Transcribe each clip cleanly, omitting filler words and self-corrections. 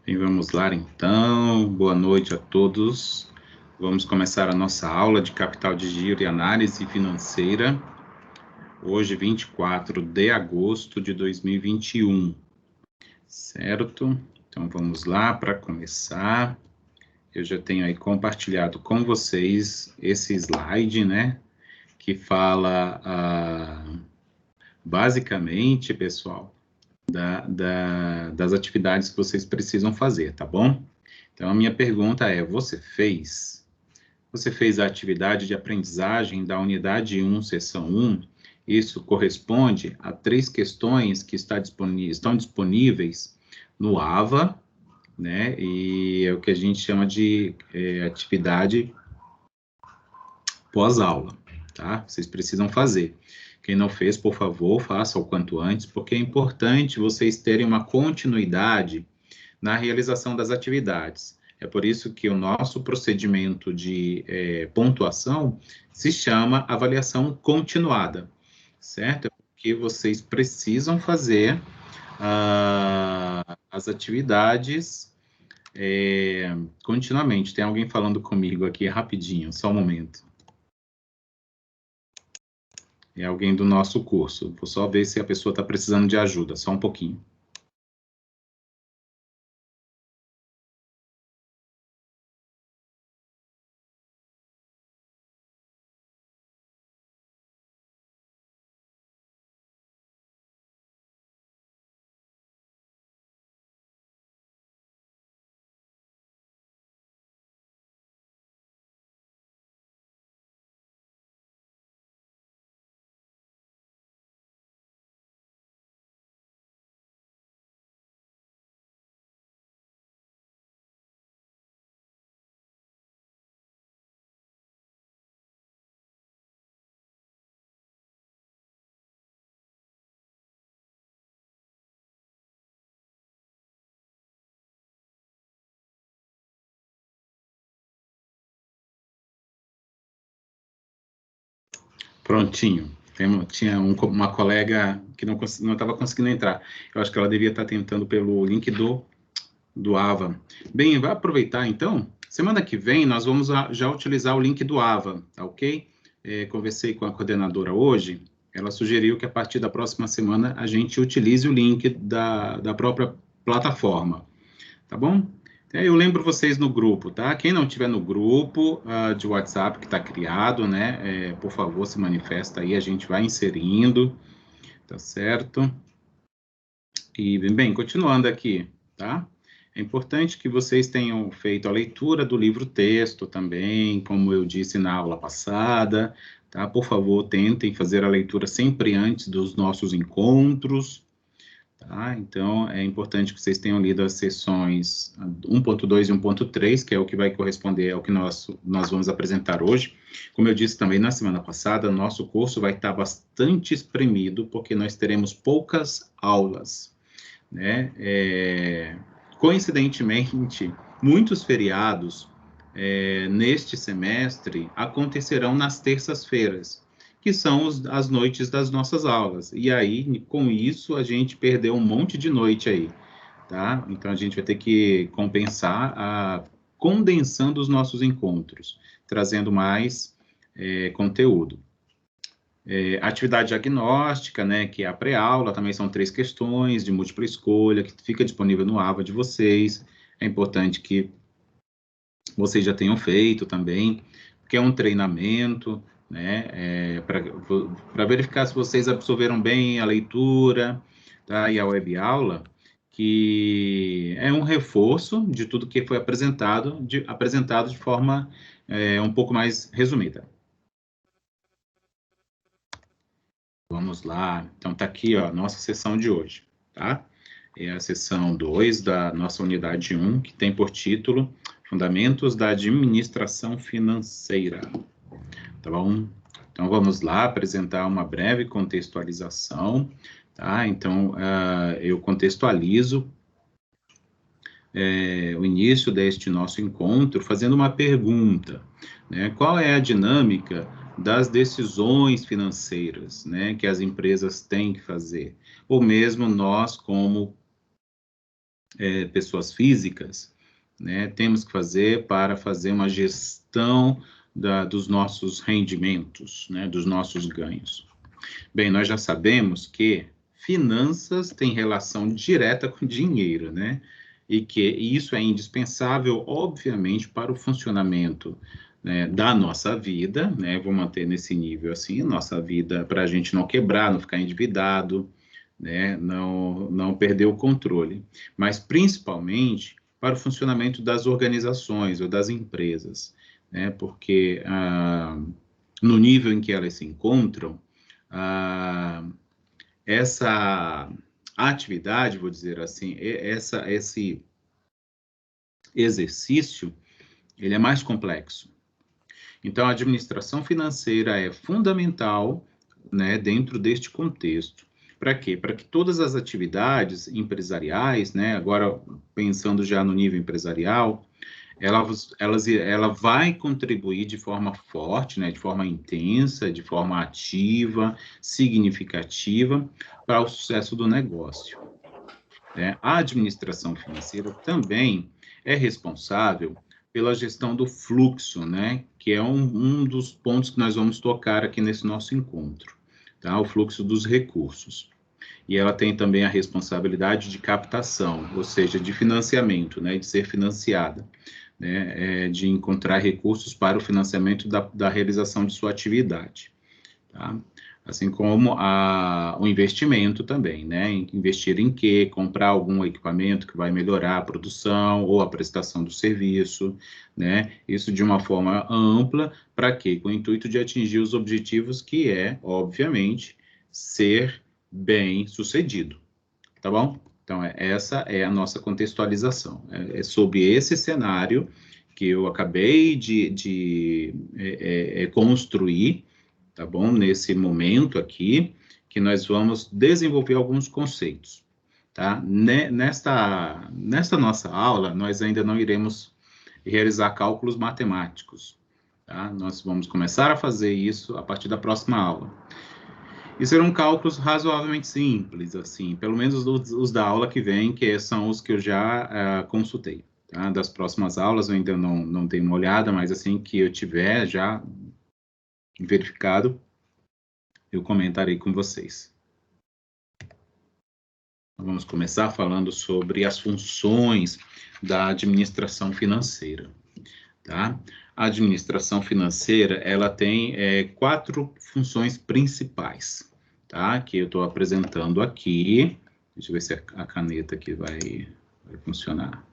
Bem, vamos lá então, boa noite a todos. Vamos começar a nossa aula de capital de giro e análise financeira, hoje 24 de agosto de 2021, certo? Então vamos lá para começar. Eu já tenho aí compartilhado com vocês esse slide, né, que fala basicamente, pessoal, das atividades que vocês precisam fazer, tá bom? Então, a minha pergunta é, você fez a atividade de aprendizagem da unidade 1, seção 1? Isso corresponde a 3 questões que estão disponíveis no AVA, né? E é o que a gente chama de atividade pós-aula, tá? Vocês precisam fazer. Quem não fez, por favor, faça o quanto antes, porque é importante vocês terem uma continuidade na realização das atividades. É por isso que o nosso procedimento de pontuação se chama avaliação continuada, certo? É porque vocês precisam fazer as atividades continuamente. Tem alguém falando comigo aqui rapidinho, só um momento. É alguém do nosso curso. Vou só ver se a pessoa está precisando de ajuda, só um pouquinho. Prontinho. Tinha uma colega que não estava conseguindo entrar. Eu acho que ela devia estar tentando pelo link do AVA. Bem, vai aproveitar então. Semana que vem nós vamos já utilizar o link do AVA, tá ok? Conversei com a coordenadora hoje. Ela sugeriu que a partir da próxima semana a gente utilize o link da própria plataforma, tá bom? Eu lembro vocês no grupo, tá? Quem não estiver no grupo de WhatsApp que está criado, né? Por favor, se manifesta aí, a gente vai inserindo, tá certo? E, bem, continuando aqui, tá? É importante que vocês tenham feito a leitura do livro-texto também, como eu disse na aula passada, tá? Por favor, tentem fazer a leitura sempre antes dos nossos encontros, tá? Então, é importante que vocês tenham lido as sessões 1.2 e 1.3, que é o que vai corresponder ao que nós vamos apresentar hoje. Como eu disse também na semana passada, nosso curso vai estar bastante espremido, porque nós teremos poucas aulas, né? Coincidentemente, muitos feriados neste semestre acontecerão nas terças-feiras, que são as noites das nossas aulas. E aí, com isso, a gente perdeu um monte de noite aí, tá? Então, a gente vai ter que compensar condensando os nossos encontros, trazendo mais conteúdo. Atividade diagnóstica, né, que é a pré-aula, também são 3 questões de múltipla escolha, que fica disponível no AVA de vocês. É importante que vocês já tenham feito também, porque é um treinamento, né, para verificar se vocês absorveram bem a leitura, tá, e a web aula, que é um reforço de tudo que foi apresentado de forma um pouco mais resumida. Vamos lá. Então, tá aqui, ó, a nossa sessão de hoje, tá? É a sessão 2 da nossa unidade 1, que tem por título Fundamentos da Administração Financeira. Tá bom? Então, vamos lá apresentar uma breve contextualização, tá? Então, eu contextualizo o início deste nosso encontro fazendo uma pergunta, né? Qual é a dinâmica das decisões financeiras, né, que as empresas têm que fazer, ou mesmo nós como pessoas físicas, né, temos que fazer para fazer uma gestão dos nossos rendimentos, né, dos nossos ganhos. Bem, nós já sabemos que finanças têm relação direta com dinheiro, né? E que isso é indispensável, obviamente, para o funcionamento, né, da nossa vida, né? Vou manter nesse nível assim, nossa vida, para a gente não quebrar, não ficar endividado, né? Não perder o controle. Mas, principalmente, para o funcionamento das organizações ou das empresas, né? Porque no nível em que elas se encontram, essa atividade, vou dizer assim, esse exercício, ele é mais complexo. Então, a administração financeira é fundamental, né, dentro deste contexto. Para quê? Para que todas as atividades empresariais, né, agora pensando já no nível empresarial, ela vai contribuir de forma forte, né, de forma intensa, de forma ativa, significativa para o sucesso do negócio, né? A administração financeira também é responsável pela gestão do fluxo, né, que é um dos pontos que nós vamos tocar aqui nesse nosso encontro, tá? O fluxo dos recursos. E ela tem também a responsabilidade de captação, ou seja, de financiamento, né, de ser financiada, né, de encontrar recursos para o financiamento da realização de sua atividade, tá? Assim como o investimento também, né? Investir em quê? Comprar algum equipamento que vai melhorar a produção ou a prestação do serviço, né? Isso de uma forma ampla, para quê? Com o intuito de atingir os objetivos que é, obviamente, ser bem sucedido, tá bom? Então, essa é a nossa contextualização. É sobre esse cenário que eu acabei de construir, tá bom? Nesse momento aqui, que nós vamos desenvolver alguns conceitos, tá? Nesta nossa aula, nós ainda não iremos realizar cálculos matemáticos, tá? Nós vamos começar a fazer isso a partir da próxima aula. E serão cálculos razoavelmente simples, assim, pelo menos os da aula que vem, que são os que eu já consultei, tá? Das próximas aulas eu ainda não dei uma olhada, mas assim que eu tiver já verificado, eu comentarei com vocês. Vamos começar falando sobre as funções da administração financeira, tá? A administração financeira, ela tem 4 funções principais, tá? Que eu estou apresentando aqui. Deixa eu ver se a caneta aqui vai funcionar.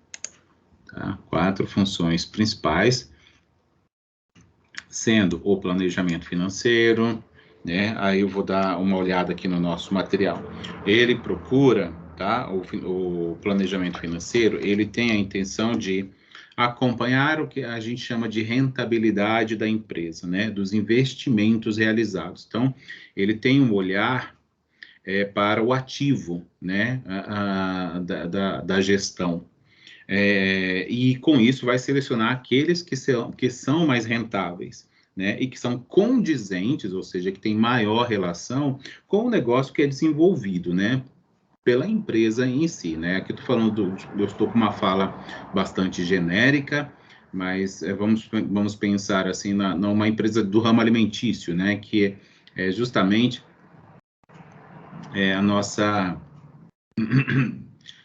Tá? 4 funções principais, sendo o planejamento financeiro, né? Aí eu vou dar uma olhada aqui no nosso material. Ele procura, tá? O planejamento financeiro, ele tem a intenção de acompanhar o que a gente chama de rentabilidade da empresa, né? Dos investimentos realizados. Então, ele tem um olhar para o ativo, né? Da gestão. E com isso vai selecionar aqueles que são mais rentáveis, né, e que são condizentes, ou seja, que tem maior relação com o negócio que é desenvolvido, né, pela empresa em si, né. Aqui eu estou com uma fala bastante genérica, mas vamos pensar assim numa empresa do ramo alimentício, né, que é justamente a nossa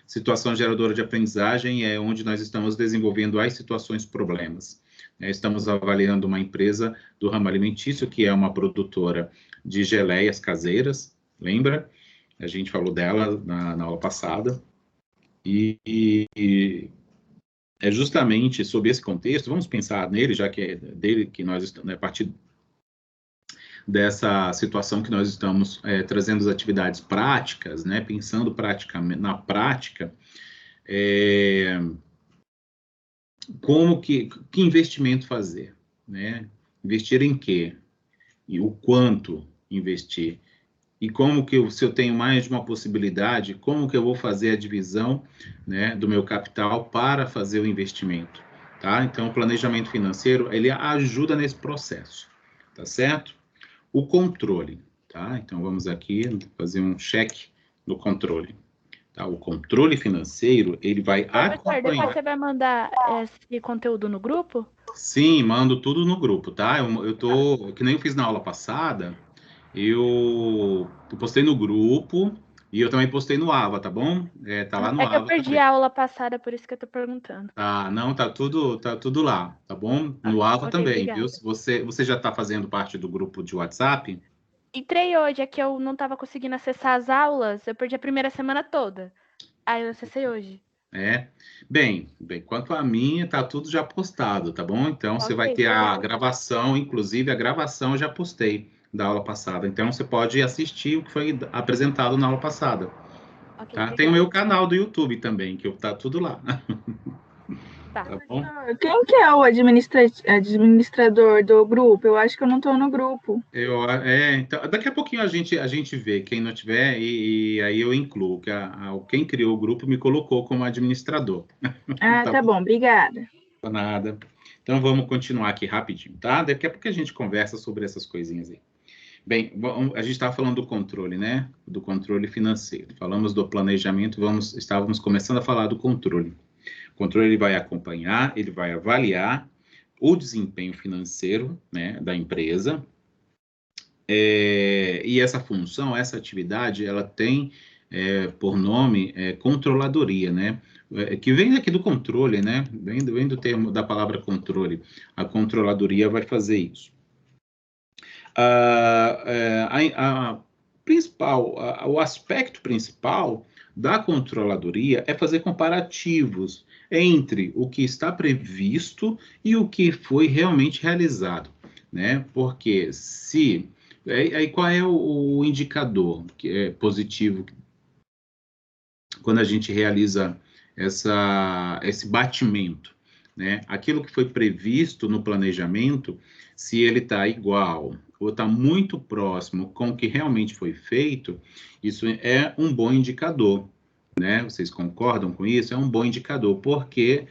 situação geradora de aprendizagem é onde nós estamos desenvolvendo as situações problemas. Estamos avaliando uma empresa do ramo alimentício, que é uma produtora de geleias caseiras, lembra? A gente falou dela na aula passada. E é justamente sob esse contexto, vamos pensar nele, já que é dele que nós estamos, a partir dessa situação que nós estamos trazendo as atividades práticas, né, pensando na prática, que investimento fazer, né? Investir em quê? E o quanto investir? E como que se eu tenho mais de uma possibilidade, como que eu vou fazer a divisão, né, do meu capital para fazer o investimento, tá? Então, o planejamento financeiro, ele ajuda nesse processo, tá certo? O controle, tá? Então, vamos aqui fazer um check no controle. Tá? O controle financeiro, ele vai Professor, depois acompanhar. você vai mandar esse conteúdo no grupo? Sim, mando tudo no grupo, tá? Eu tô, que nem eu fiz na aula passada, eu postei no grupo e eu também postei no Ava, tá bom? Tá lá no É que eu Ava perdi também. a aula passada, por isso que eu tô perguntando. Tá, não, tá tudo lá, tá bom? No Ava Ok, também, viu? obrigada. Se você já tá fazendo parte do grupo de WhatsApp, Entrei hoje, é que eu não tava conseguindo acessar as aulas, eu perdi a primeira semana toda. Aí eu acessei hoje. é. Bem, quanto a minha, tá tudo já postado, tá bom? Então você vai Ok, ter a obrigada. gravação, inclusive a gravação eu já postei da aula passada. Então você pode assistir o que foi apresentado na aula passada, Ok, tá? Tem o obrigada. meu canal do YouTube também, que tá tudo lá, Tá. tá bom? Quem que é o administrador do grupo? Eu acho que eu não estou no grupo. Então, daqui a pouquinho a gente vê quem não tiver e aí eu incluo que quem criou o grupo me colocou como administrador. Ah, Tá tá bom, obrigada. nada. Então vamos continuar aqui rapidinho, tá? Daqui a pouco a gente conversa sobre essas coisinhas aí. Bem, a gente estava falando do controle, né? Do controle financeiro. Falamos do planejamento, estávamos começando a falar do controle. O controle ele vai acompanhar, ele vai avaliar o desempenho financeiro, né, da empresa. E essa função, essa atividade, ela tem por nome controladoria, né? Que vem aqui do controle, né? Vem do termo da palavra controle. A controladoria vai fazer isso. O aspecto principal da controladoria é fazer comparativos entre o que está previsto e o que foi realmente realizado, né? Porque se aí qual é o indicador que é positivo quando a gente realiza esse batimento, né? Aquilo que foi previsto no planejamento, se ele está igual ou está muito próximo com o que realmente foi feito, isso é um bom indicador, né? Vocês concordam com isso? É um bom indicador, porque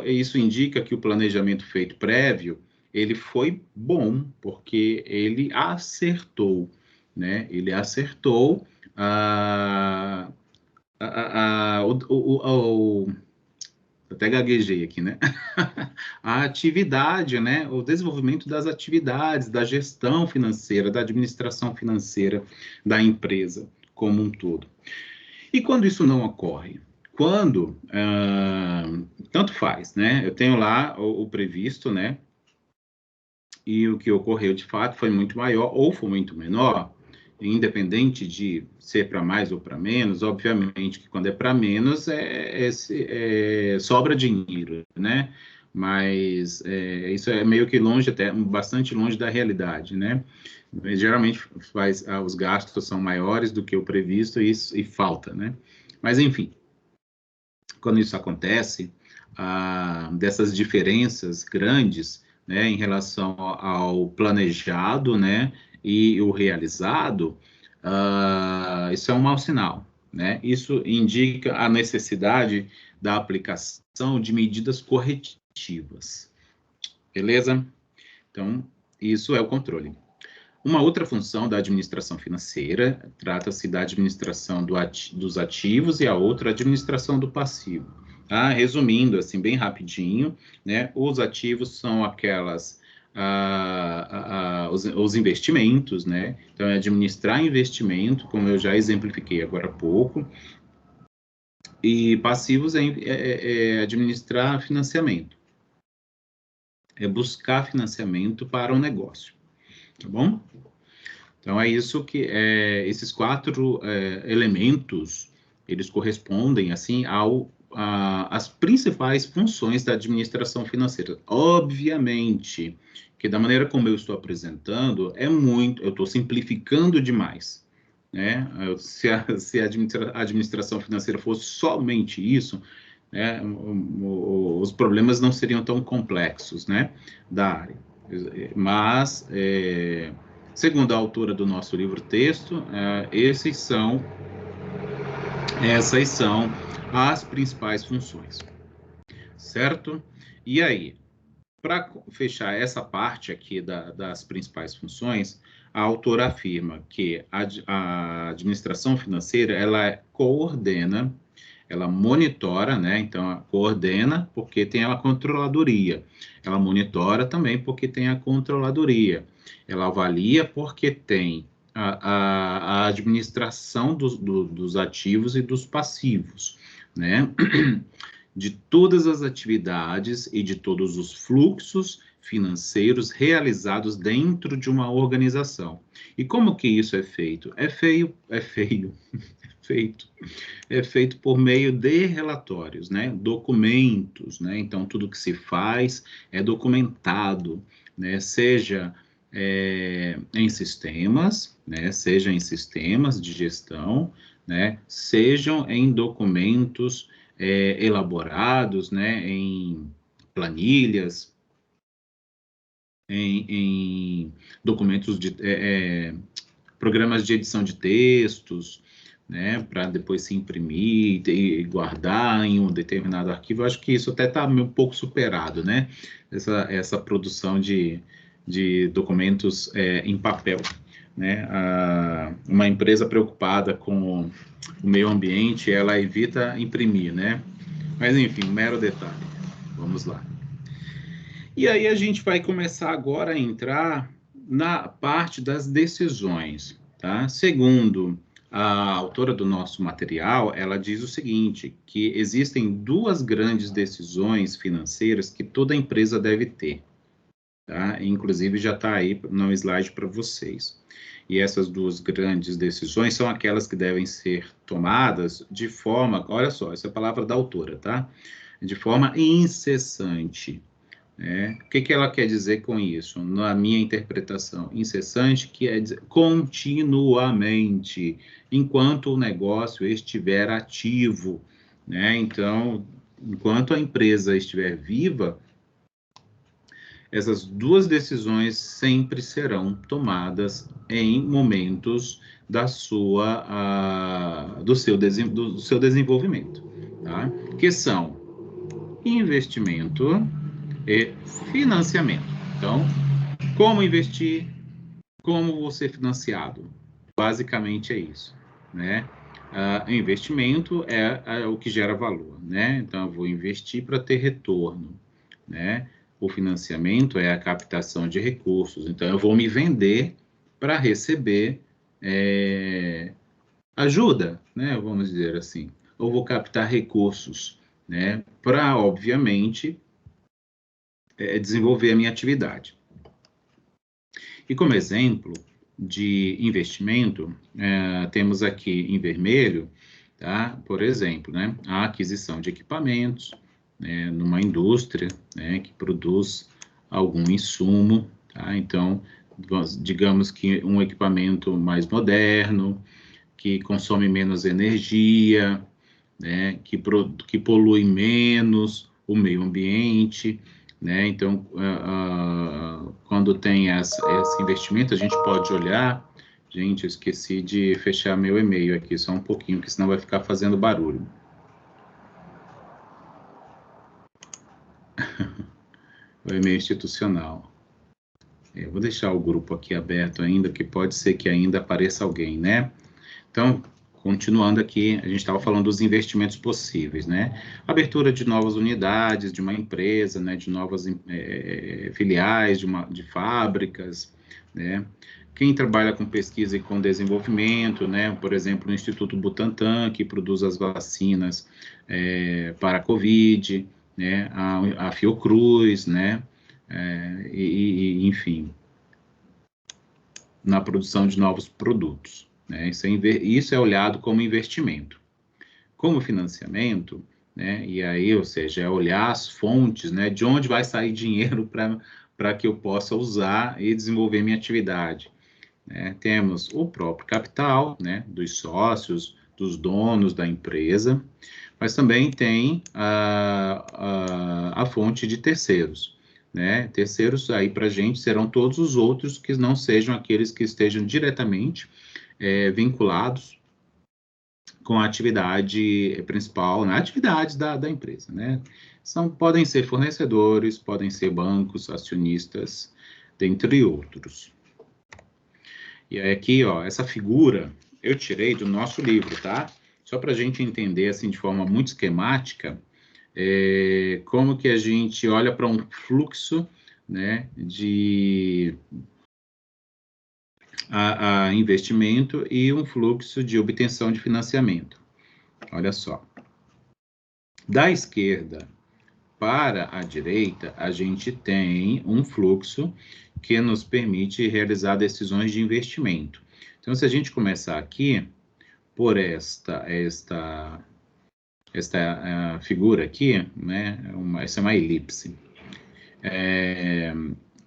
isso indica que o planejamento feito prévio, ele foi bom, porque ele acertou, né? Ele acertou até gaguejei aqui, né? A atividade, né? O desenvolvimento das atividades, da gestão financeira, da administração financeira da empresa como um todo. E quando isso não ocorre? Quando, tanto faz, né? Eu tenho lá o previsto, né? E o que ocorreu de fato foi muito maior ou foi muito menor, independente de ser para mais ou para menos, obviamente que quando é para menos sobra dinheiro, né? Mas isso é meio que longe, até bastante longe da realidade, né? Geralmente os gastos são maiores do que o previsto e falta, né? Mas enfim, quando isso acontece, dessas diferenças grandes, né, em relação ao planejado, né, e o realizado, isso é um mau sinal, né? Isso indica a necessidade da aplicação de medidas corretivas, beleza? Então, isso é o controle. Uma outra função da administração financeira trata-se da administração dos ativos e a outra, a administração do passivo. Tá? Resumindo, assim, bem rapidinho, né? Os ativos são os investimentos, né? Então, é administrar investimento, como eu já exemplifiquei agora há pouco, e passivos é administrar financiamento, é buscar financiamento para um negócio, tá bom? Então, é isso que esses quatro elementos, eles correspondem, assim, às principais funções da administração financeira. Obviamente, que da maneira como eu estou apresentando, eu estou simplificando demais, né? Se a administração financeira fosse somente isso, né, os problemas não seriam tão complexos, né, da área. Mas, segundo a autora do nosso livro-texto, essas são as principais funções, certo? E aí, para fechar essa parte aqui das principais funções, a autora afirma que a administração financeira, ela coordena, ela monitora, né? Então, ela coordena porque tem a controladoria. Ela monitora também porque tem a controladoria. Ela avalia porque tem a administração dos ativos e dos passivos, né? De todas as atividades e de todos os fluxos financeiros realizados dentro de uma organização. E como que isso é feito? É feito por meio de relatórios, né? Documentos, né? Então, tudo que se faz é documentado, né? Seja em sistemas, né? Seja em sistemas de gestão, né? Sejam em documentos elaborados, né? Em planilhas, em documentos de programas de edição de textos, né, para depois se imprimir e guardar em um determinado arquivo. Eu acho que isso até está um pouco superado, né, essa produção de documentos em papel, né. Uma empresa preocupada com o meio ambiente, ela evita imprimir, né, mas enfim, um mero detalhe. Vamos lá. E aí a gente vai começar agora a entrar na parte das decisões, tá? Segundo a autora do nosso material, ela diz o seguinte, que existem duas grandes decisões financeiras que toda empresa deve ter, tá? Inclusive já está aí no slide para vocês. E essas duas grandes decisões são aquelas que devem ser tomadas de forma, olha só, essa é a palavra da autora, tá? De forma incessante. O que ela quer dizer com isso? Na minha interpretação, incessante, que é dizer continuamente, enquanto o negócio estiver ativo, né? Então, enquanto a empresa estiver viva, essas duas decisões sempre serão tomadas em momentos do seu desenvolvimento, tá? Que são investimento e financiamento. Então, como investir, como vou ser financiado? Basicamente é isso, né? Investimento é o que gera valor, né? Então, eu vou investir para ter retorno, né? O financiamento é a captação de recursos. Então, eu vou me vender para receber ajuda, né? Vamos dizer assim. Ou vou captar recursos, né? Para, obviamente, desenvolver a minha atividade. E como exemplo de investimento, temos aqui em vermelho, tá? Por exemplo, né, a aquisição de equipamentos, né, numa indústria, né, que produz algum insumo, tá? Então, digamos que um equipamento mais moderno, que consome menos energia, né, que polui menos o meio ambiente, né? Então, quando tem esse investimento, a gente pode olhar. Gente, eu esqueci de fechar meu e-mail aqui, só um pouquinho, porque senão vai ficar fazendo barulho. O e-mail institucional. Eu vou deixar o grupo aqui aberto ainda, que pode ser que ainda apareça alguém, né? Então, continuando aqui, a gente estava falando dos investimentos possíveis, né? Abertura de novas unidades de uma empresa, né? De novas filiais, de fábricas, né? Quem trabalha com pesquisa e com desenvolvimento, né? Por exemplo, o Instituto Butantan, que produz as vacinas para a Covid, né? A Fiocruz, né? Enfim, na produção de novos produtos. Né? Isso é olhado como investimento. Como financiamento, né? E aí, ou seja, é olhar as fontes, né? De onde vai sair dinheiro para que eu possa usar e desenvolver minha atividade. Né? Temos o próprio capital, né? Dos sócios, dos donos da empresa, mas também tem a fonte de terceiros. Né? Terceiros aí para a gente serão todos os outros que não sejam aqueles que estejam diretamente vinculados com a atividade principal, na atividade da empresa, né? Podem ser fornecedores, podem ser bancos, acionistas, dentre outros. E aí aqui, ó, essa figura eu tirei do nosso livro, tá? Só para a gente entender, assim, de forma muito esquemática, como que a gente olha para um fluxo, né, de a investimento e um fluxo de obtenção de financiamento. Olha só. Da esquerda para a direita, a gente tem um fluxo que nos permite realizar decisões de investimento. Então, se a gente começar aqui por esta figura aqui, né, essa é uma elipse.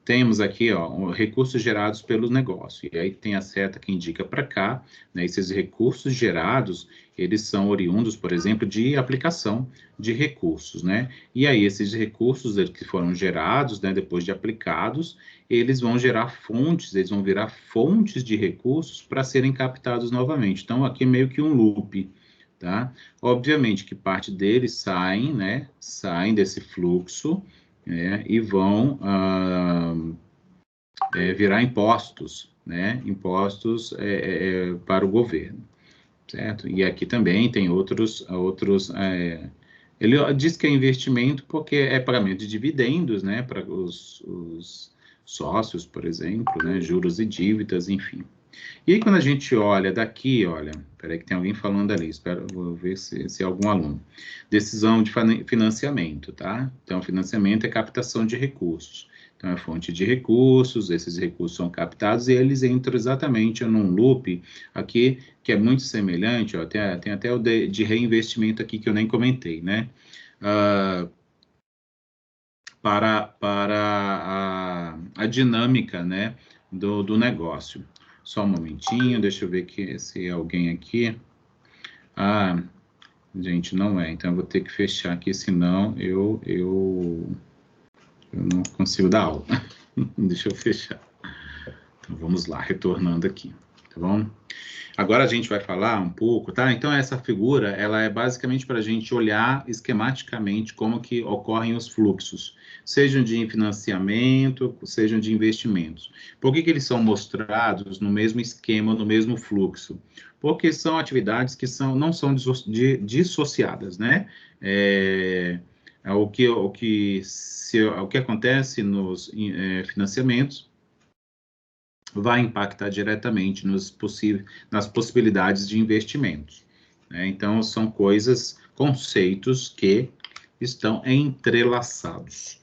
Temos aqui, ó, recursos gerados pelo negócio, e aí tem a seta que indica para cá, né, esses recursos gerados, eles são oriundos, por exemplo, de aplicação de recursos, né, e aí esses recursos que foram gerados, né, depois de aplicados, eles vão gerar fontes, eles vão virar fontes de recursos para serem captados novamente, então aqui é meio que um loop, tá? Obviamente que parte deles saem, né, saem desse fluxo, e vão virar impostos, né? Impostos para o governo, certo? E aqui também tem outros ele diz que é investimento porque é pagamento de dividendos, né? Para os sócios, por exemplo, né? Juros e dívidas, enfim. E aí, quando a gente olha daqui, olha, peraí que tem alguém falando ali, vou ver se é algum aluno. Decisão de financiamento, tá? Então, financiamento é captação de recursos. Então, é fonte de recursos, esses recursos são captados e eles entram exatamente num loop aqui, que é muito semelhante, ó, tem até o de reinvestimento aqui que eu nem comentei, né? Para a dinâmica, né, do negócio. Só um momentinho, deixa eu ver se é alguém aqui. Ah, gente, não é. Então, eu vou ter que fechar aqui, senão eu não consigo dar aula. Deixa eu fechar. Então, vamos lá, retornando aqui, tá bom? Agora a gente vai falar um pouco, tá? Então, essa figura, ela é basicamente para a gente olhar esquematicamente como que ocorrem os fluxos, sejam de financiamento, sejam de investimentos. Por que eles são mostrados no mesmo esquema, no mesmo fluxo? Porque são atividades que não são dissociadas, né? O que acontece nos financiamentos vai impactar diretamente nas possibilidades de investimentos, né? Então, são conceitos que estão entrelaçados,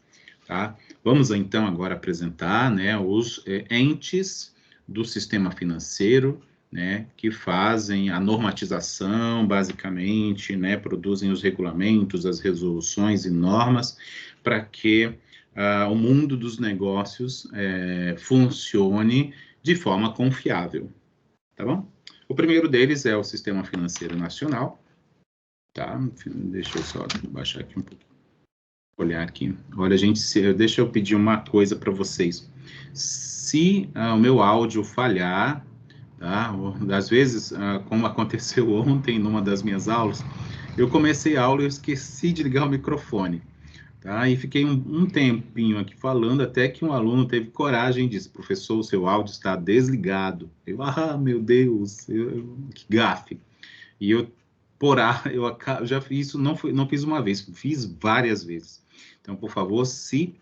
tá? Vamos, então, agora apresentar, né, os entes do sistema financeiro, né, que fazem a normatização, basicamente, né, produzem os regulamentos, as resoluções e normas para que o mundo dos negócios funcione de forma confiável, tá bom? O primeiro deles é o Sistema Financeiro Nacional, tá? Deixa eu só baixar aqui um pouquinho, olhar aqui. Olha, gente, deixa eu pedir uma coisa para vocês. Se o meu áudio falhar, tá? Às vezes, como aconteceu ontem numa das minhas aulas, eu comecei a aula e eu esqueci de ligar o microfone. Tá? E fiquei um tempinho aqui falando, até que um aluno teve coragem e disse: professor, o seu áudio está desligado. Eu, meu Deus, que gafe. E eu já fiz isso, não fiz uma vez, fiz várias vezes. Então, por favor, se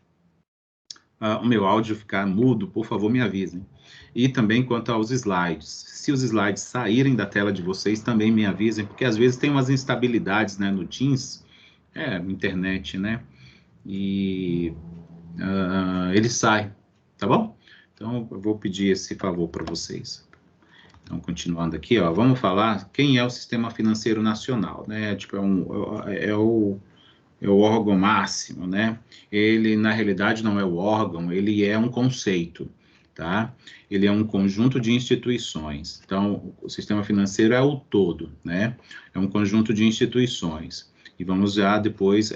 o meu áudio ficar mudo, por favor, me avisem. E também quanto aos slides. Se os slides saírem da tela de vocês, também me avisem, porque às vezes tem umas instabilidades, né, no Teams, internet, né? E ele sai, tá bom? Então, eu vou pedir esse favor para vocês. Então, continuando aqui, ó, vamos falar quem é o Sistema Financeiro Nacional, né? Tipo, é o órgão máximo, né? Ele, na realidade, não é o órgão, ele é um conceito, tá? Ele é um conjunto de instituições. Então, o sistema financeiro é o todo, né? É um conjunto de instituições. E vamos já depois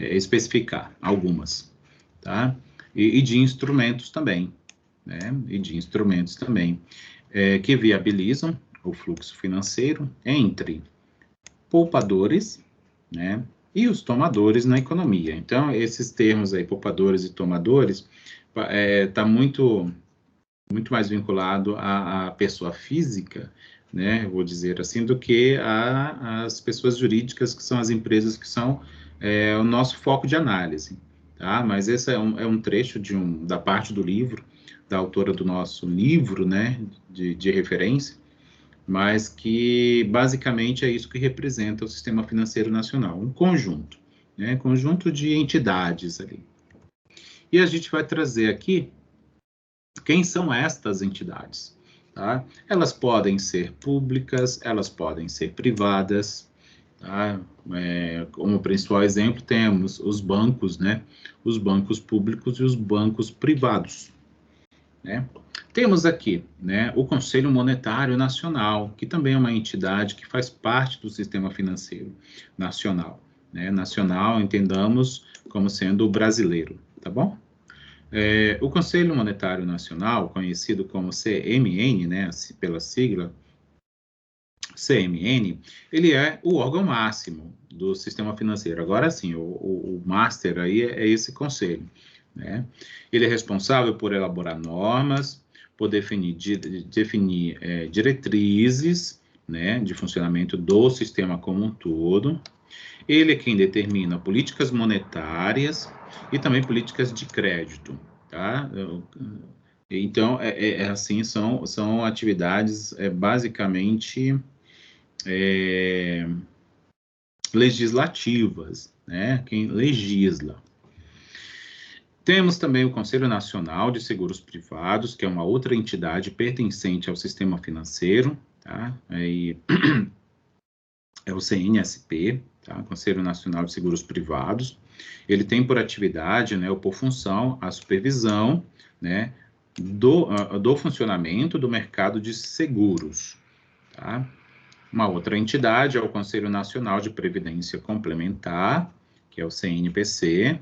especificar algumas, tá? E de instrumentos também, né? E de instrumentos também, que viabilizam o fluxo financeiro entre poupadores, né? E os tomadores na economia. Então, esses termos aí, poupadores e tomadores, tá muito muito mais vinculado à pessoa física, né, vou dizer assim, do que as pessoas jurídicas, que são as empresas que são o nosso foco de análise, tá? Mas esse é um trecho da parte do livro, da autora do nosso livro, né, de referência, mas que basicamente é isso que representa o sistema financeiro nacional, um conjunto, né, conjunto de entidades ali. E a gente vai trazer aqui quem são estas entidades, tá? Elas podem ser públicas, elas podem ser privadas, tá? Como principal exemplo, temos os bancos, né? Os bancos públicos e os bancos privados, né? Temos aqui, né, o Conselho Monetário Nacional, que também é uma entidade que faz parte do sistema financeiro nacional, né? Nacional, entendamos como sendo o brasileiro, tá bom? O Conselho Monetário Nacional, conhecido como CMN, né, pela sigla CMN, ele é o órgão máximo do sistema financeiro. Agora sim, o master aí é esse conselho, né? Ele é responsável por elaborar normas, por definir diretrizes, né, de funcionamento do sistema como um todo. Ele é quem determina políticas monetárias e também políticas de crédito, tá? Então, assim, são atividades basicamente legislativas, né? Quem legisla. Temos também o Conselho Nacional de Seguros Privados, que é uma outra entidade pertencente ao sistema financeiro, tá? Aí, é o CNSP, tá? Conselho Nacional de Seguros Privados. Ele tem por atividade, né, ou por função, a supervisão, né, do funcionamento do mercado de seguros, tá? Uma outra entidade é o Conselho Nacional de Previdência Complementar, que é o CNPC.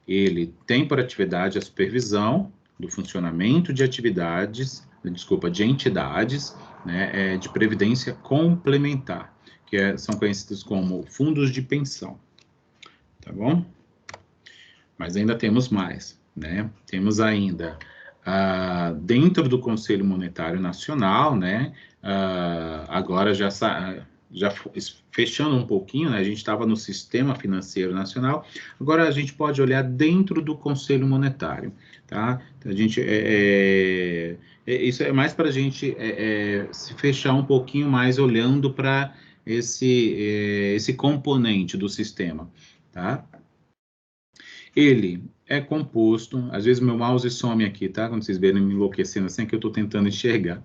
Ele tem por atividade a supervisão do funcionamento de de entidades, né, de previdência complementar, que são conhecidos como fundos de pensão, tá bom? Mas ainda temos mais, né? Temos ainda, dentro do Conselho Monetário Nacional, né? Agora já fechando um pouquinho, né? A gente estava no Sistema Financeiro Nacional, agora a gente pode olhar dentro do Conselho Monetário, tá? A gente, isso é mais para a gente se fechar um pouquinho mais olhando para esse componente do sistema, tá? Ele é composto, às vezes meu mouse some aqui, tá? Quando vocês verem me enlouquecendo assim, é que eu estou tentando enxergar.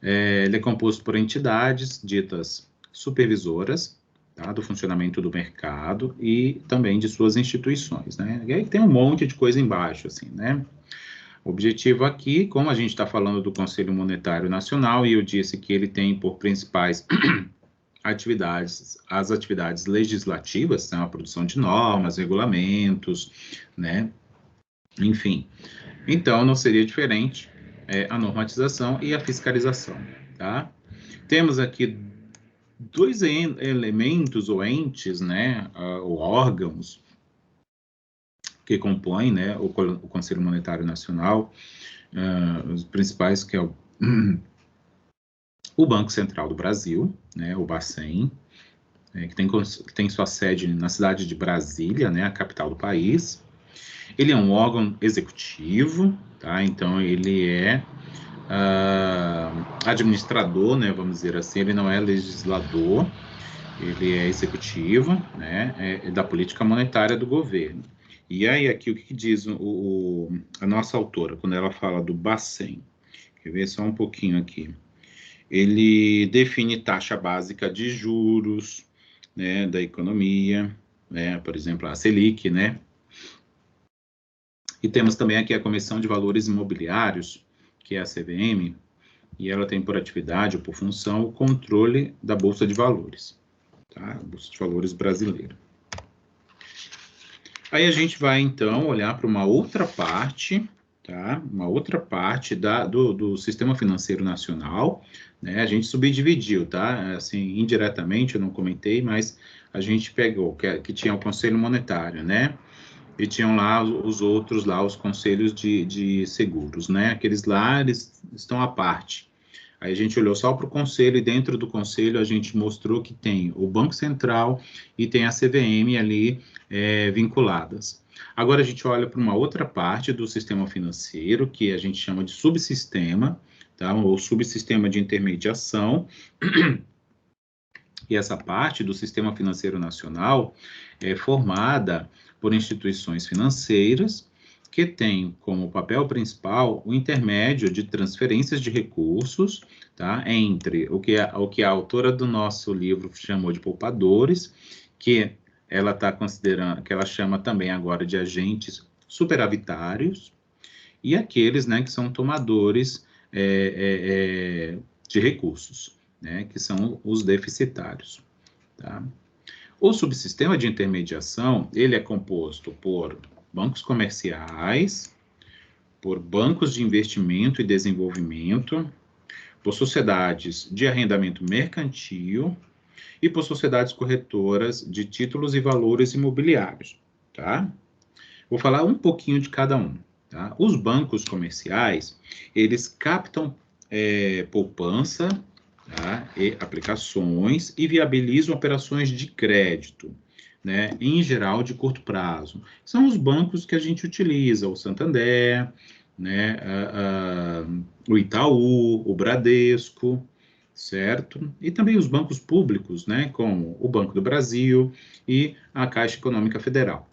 Ele é composto por entidades ditas supervisoras, tá? Do funcionamento do mercado e também de suas instituições, né? E aí tem um monte de coisa embaixo, assim, né? O objetivo aqui, como a gente está falando do Conselho Monetário Nacional, e eu disse que ele tem por principais as atividades legislativas, são a produção de normas, regulamentos, né? Enfim. Então, não seria diferente a normatização e a fiscalização, tá? Temos aqui dois elementos ou entes, né, ou órgãos que compõem, né, o Conselho Monetário Nacional, os principais, que é o Banco Central do Brasil, né, o Bacen, que tem sua sede na cidade de Brasília, né, a capital do país. Ele é um órgão executivo, tá? Então ele é administrador, né, vamos dizer assim, ele não é legislador, ele é executivo, né, da política monetária do governo. E aí aqui o que diz a nossa autora, quando ela fala do Bacen, quer ver só um pouquinho aqui. Ele define taxa básica de juros, né, da economia, né, por exemplo, a Selic, né? E temos também aqui a Comissão de Valores Imobiliários, que é a CVM, e ela tem por atividade ou por função o controle da Bolsa de Valores, tá? A Bolsa de Valores brasileira. Aí a gente vai, então, olhar para uma outra parte, tá? Uma outra parte do Sistema Financeiro Nacional, né? A gente subdividiu, tá? Assim, indiretamente, eu não comentei, mas a gente pegou, que tinha o Conselho Monetário, né? E tinham lá os outros, lá, os conselhos de seguros, né? Aqueles lá, eles estão à parte. Aí a gente olhou só para o conselho, e dentro do conselho a gente mostrou que tem o Banco Central e tem a CVM ali vinculadas. Agora a gente olha para uma outra parte do sistema financeiro, que a gente chama de subsistema, tá? Ou subsistema de intermediação. E essa parte do sistema financeiro nacional é formada por instituições financeiras que têm como papel principal o intermédio de transferências de recursos, tá? Entre o que a autora do nosso livro chamou de poupadores, que ela está considerando, que ela chama também agora de agentes superavitários, e aqueles, né, que são tomadores de recursos, né, que são os deficitários. Tá? O subsistema de intermediação, ele é composto por bancos comerciais, por bancos de investimento e desenvolvimento, por sociedades de arrendamento mercantil e por sociedades corretoras de títulos e valores imobiliários. Tá? Vou falar um pouquinho de cada um. Tá? Os bancos comerciais, eles captam poupança, tá? E aplicações e viabilizam operações de crédito, né? Em geral, de curto prazo. São os bancos que a gente utiliza, o Santander, né? O Itaú, o Bradesco, certo? E também os bancos públicos, né? Como o Banco do Brasil e a Caixa Econômica Federal.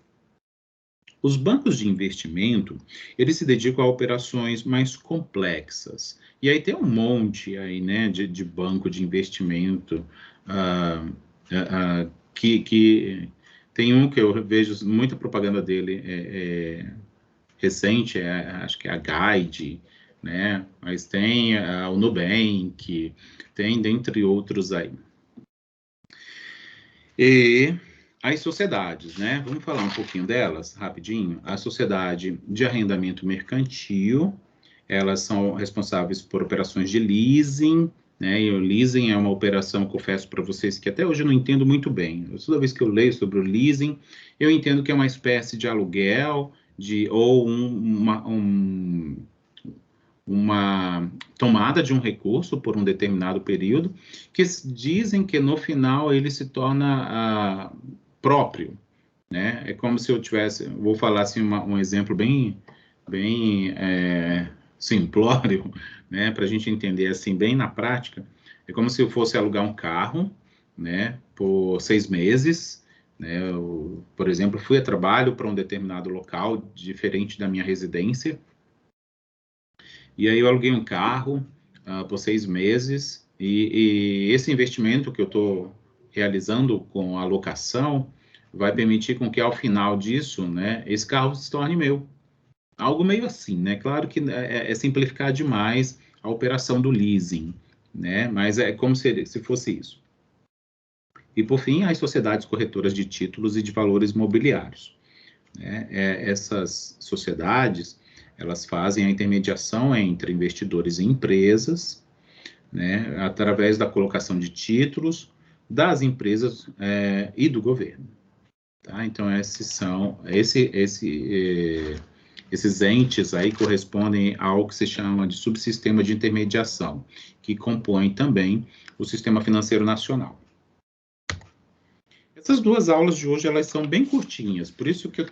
Os bancos de investimento, eles se dedicam a operações mais complexas. E aí tem um monte aí, né, de banco de investimento, que tem um que eu vejo muita propaganda dele recente, acho que é a Guide, né, mas tem o Nubank, tem dentre outros aí. E as sociedades, né? Vamos falar um pouquinho delas, rapidinho. A sociedade de arrendamento mercantil, elas são responsáveis por operações de leasing, né? E o leasing é uma operação, confesso para vocês, que até hoje eu não entendo muito bem. Toda vez que eu leio sobre o leasing, eu entendo que é uma espécie de aluguel, ou uma tomada de um recurso por um determinado período, que dizem que no final ele se torna próprio, né? É como se eu tivesse, vou falar assim um exemplo bem simplório, né? Para a gente entender assim bem na prática, é como se eu fosse alugar um carro, né? Por 6 meses, né? Eu, por exemplo, fui a trabalho para um determinado local diferente da minha residência. E aí eu aluguei um carro por 6 meses, e esse investimento que eu estou realizando com a locação vai permitir com que ao final disso, né, esse carro se torne meu. Algo meio assim, né? Claro que é simplificar demais a operação do leasing, né? Mas é como se fosse isso. E por fim, as sociedades corretoras de títulos e de valores mobiliários, né? Essas sociedades, elas fazem a intermediação entre investidores e empresas, né, através da colocação de títulos das empresas e do governo. Tá? Então, esses entes aí correspondem ao que se chama de subsistema de intermediação, que compõe também o sistema financeiro nacional. Essas duas aulas de hoje, elas são bem curtinhas, por isso que eu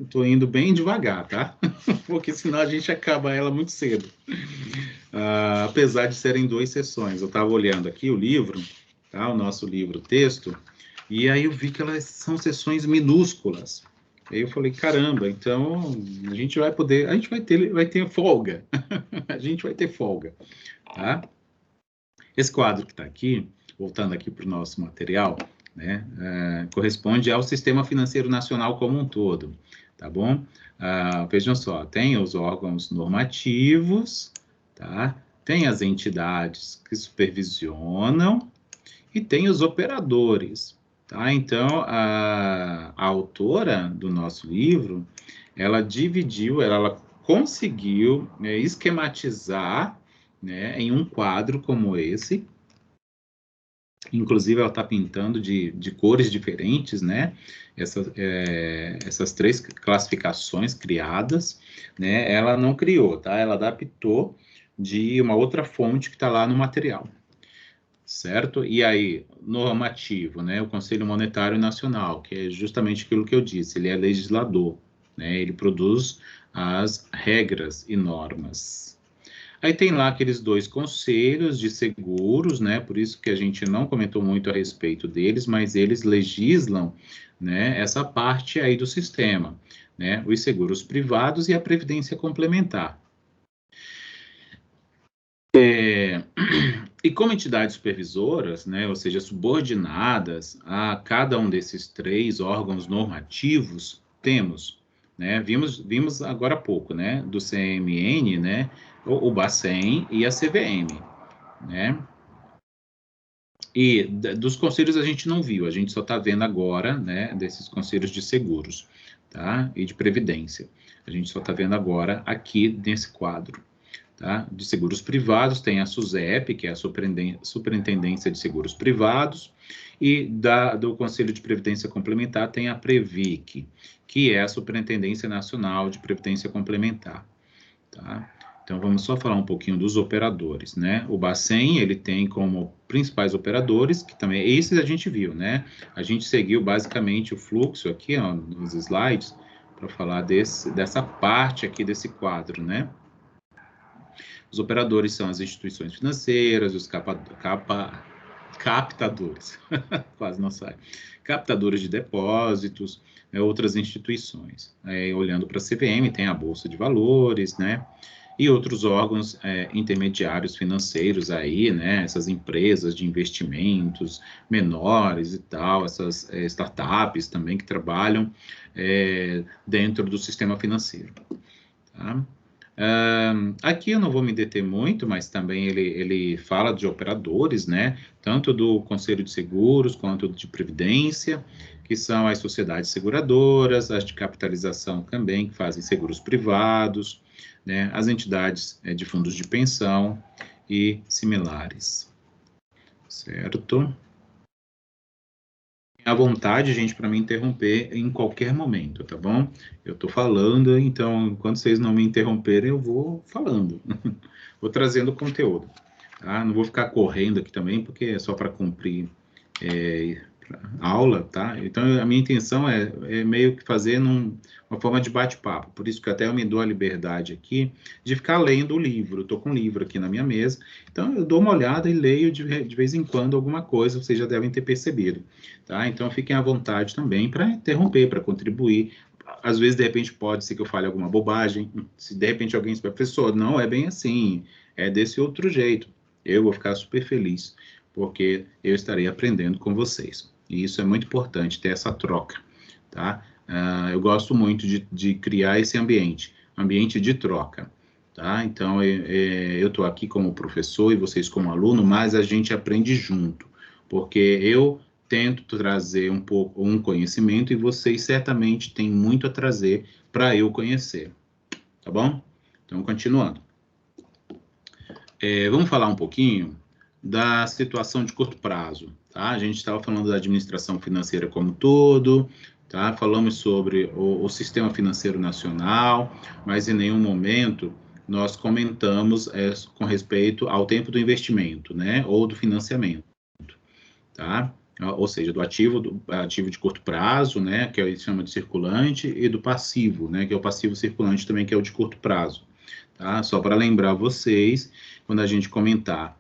tô indo bem devagar, tá? Porque senão a gente acaba ela muito cedo. Apesar de serem 2 sessões. Eu estava olhando aqui o livro, tá? O nosso livro texto, e aí eu vi que elas são sessões minúsculas. Aí eu falei, caramba, então a gente vai ter folga. A gente vai ter folga, tá? Esse quadro que está aqui, voltando aqui para o nosso material, né, corresponde ao Sistema Financeiro Nacional como um todo, tá bom? Vejam só, tem os órgãos normativos, tá? Tem as entidades que supervisionam e tem os operadores, tá? Então, a autora do nosso livro, ela conseguiu esquematizar, né, em um quadro como esse, Inclusive, ela está pintando de cores diferentes, né? Essas 3 classificações criadas, né? Ela não criou, tá? Ela adaptou de uma outra fonte que está lá no material, certo? E aí, normativo, né? O Conselho Monetário Nacional, que é justamente aquilo que eu disse, ele é legislador, né? Ele produz as regras e normas. Aí tem lá aqueles 2 conselhos de seguros, né? Por isso que a gente não comentou muito a respeito deles, mas eles legislam, né, essa parte aí do sistema, né? Os seguros privados e a previdência complementar. E como entidades supervisoras, né, ou seja, subordinadas a cada um desses 3 órgãos normativos, temos, né, vimos agora há pouco, né, do CMN, né, o Bacen e a CVM, né? E dos conselhos a gente não viu, a gente só está vendo agora, né, desses conselhos de seguros, tá? E de previdência. A gente só está vendo agora aqui nesse quadro, tá? De seguros privados tem a SUSEP, que é a Superintendência de Seguros Privados, e do Conselho de Previdência Complementar tem a Previc, que é a Superintendência Nacional de Previdência Complementar, tá? Então, vamos só falar um pouquinho dos operadores, né? O Bacen, ele tem como principais operadores, que também, esses a gente viu, né? A gente seguiu basicamente o fluxo aqui, ó, nos slides, para falar dessa parte aqui desse quadro, né? Os operadores são as instituições financeiras, os captadores, quase não sai, captadores de depósitos, né, outras instituições. Olhando para a CVM, tem a Bolsa de Valores, né? E outros órgãos intermediários financeiros aí, né, essas empresas de investimentos menores e tal, essas startups também que trabalham dentro do sistema financeiro, tá? Aqui eu não vou me deter muito, mas também ele fala de operadores, né, tanto do Conselho de Seguros quanto de Previdência, que são as sociedades seguradoras, as de capitalização também, que fazem seguros privados, né, as entidades de fundos de pensão e similares, certo? À vontade, gente, para me interromper em qualquer momento, tá bom? Eu estou falando, então, enquanto vocês não me interromperem, eu vou falando. Vou trazendo conteúdo, tá? Não vou ficar correndo aqui também, porque é só para cumprir aula, tá? Então, a minha intenção é meio que fazer uma forma de bate-papo. Por isso que até eu me dou a liberdade aqui de ficar lendo o livro. Estou com um livro aqui na minha mesa, então eu dou uma olhada e leio de vez em quando alguma coisa, vocês já devem ter percebido, tá? Então, fiquem à vontade também para interromper, para contribuir. Às vezes, de repente, pode ser que eu fale alguma bobagem. Se de repente alguém se professor, não é bem assim, é desse outro jeito. Eu vou ficar super feliz, porque eu estarei aprendendo com vocês. E isso é muito importante, ter essa troca, tá? Eu gosto muito de criar esse ambiente de troca, tá? Então, eu estou aqui como professor e vocês como aluno, mas a gente aprende junto, porque eu tento trazer um conhecimento e vocês certamente têm muito a trazer para eu conhecer, tá bom? Então, continuando. Vamos falar um pouquinho da situação de curto prazo, tá? A gente estava falando da administração financeira como um todo, tá? Falamos sobre o sistema financeiro nacional, mas em nenhum momento nós comentamos com respeito ao tempo do investimento, né? Ou do financiamento, tá? Ou seja, do ativo de curto prazo, né? Que ele chama de circulante, e do passivo, né? Que é o passivo circulante também, que é o de curto prazo, tá? Só para lembrar vocês, quando a gente comentar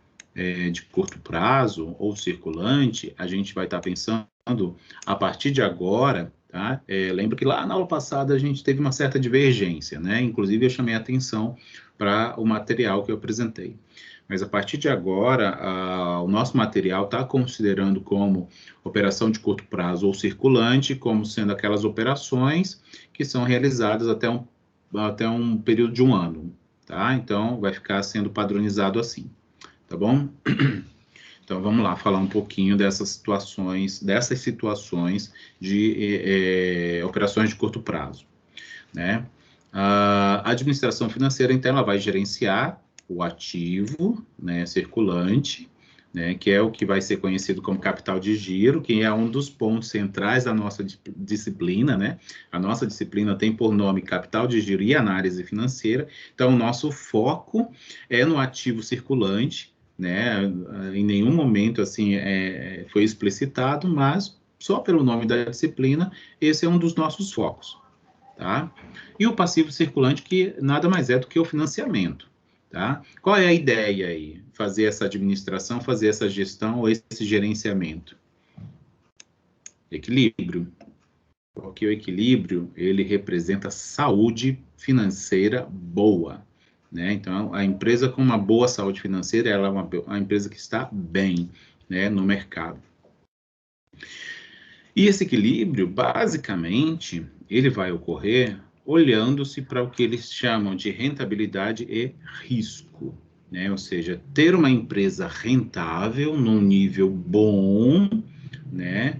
de curto prazo ou circulante, a gente vai estar pensando a partir de agora, tá? Lembro que lá na aula passada a gente teve uma certa divergência, né? Inclusive eu chamei a atenção para o material que eu apresentei. Mas a partir de agora, o nosso material está considerando como operação de curto prazo ou circulante, como sendo aquelas operações que são realizadas até um período de 1 ano, tá? Então, vai ficar sendo padronizado assim, tá bom? Então, vamos lá, falar um pouquinho dessas situações de operações de curto prazo, né? A administração financeira, então, ela vai gerenciar o ativo, né, circulante, né, que é o que vai ser conhecido como capital de giro, que é um dos pontos centrais da nossa disciplina, né? A nossa disciplina tem por nome capital de giro e análise financeira. Então, o nosso foco é no ativo circulante, né? Em nenhum momento assim foi explicitado, mas só pelo nome da disciplina, esse é um dos nossos focos, tá? E o passivo circulante, que nada mais é do que o financiamento. Tá? Qual é a ideia aí? Fazer essa administração, fazer essa gestão ou esse gerenciamento? Equilíbrio. Porque o equilíbrio, ele representa saúde financeira boa. Né? Então, a empresa com uma boa saúde financeira, ela é uma empresa que está bem, né, no mercado. E esse equilíbrio, basicamente, ele vai ocorrer olhando-se para o que eles chamam de rentabilidade e risco, né? Ou seja, ter uma empresa rentável num nível bom, né?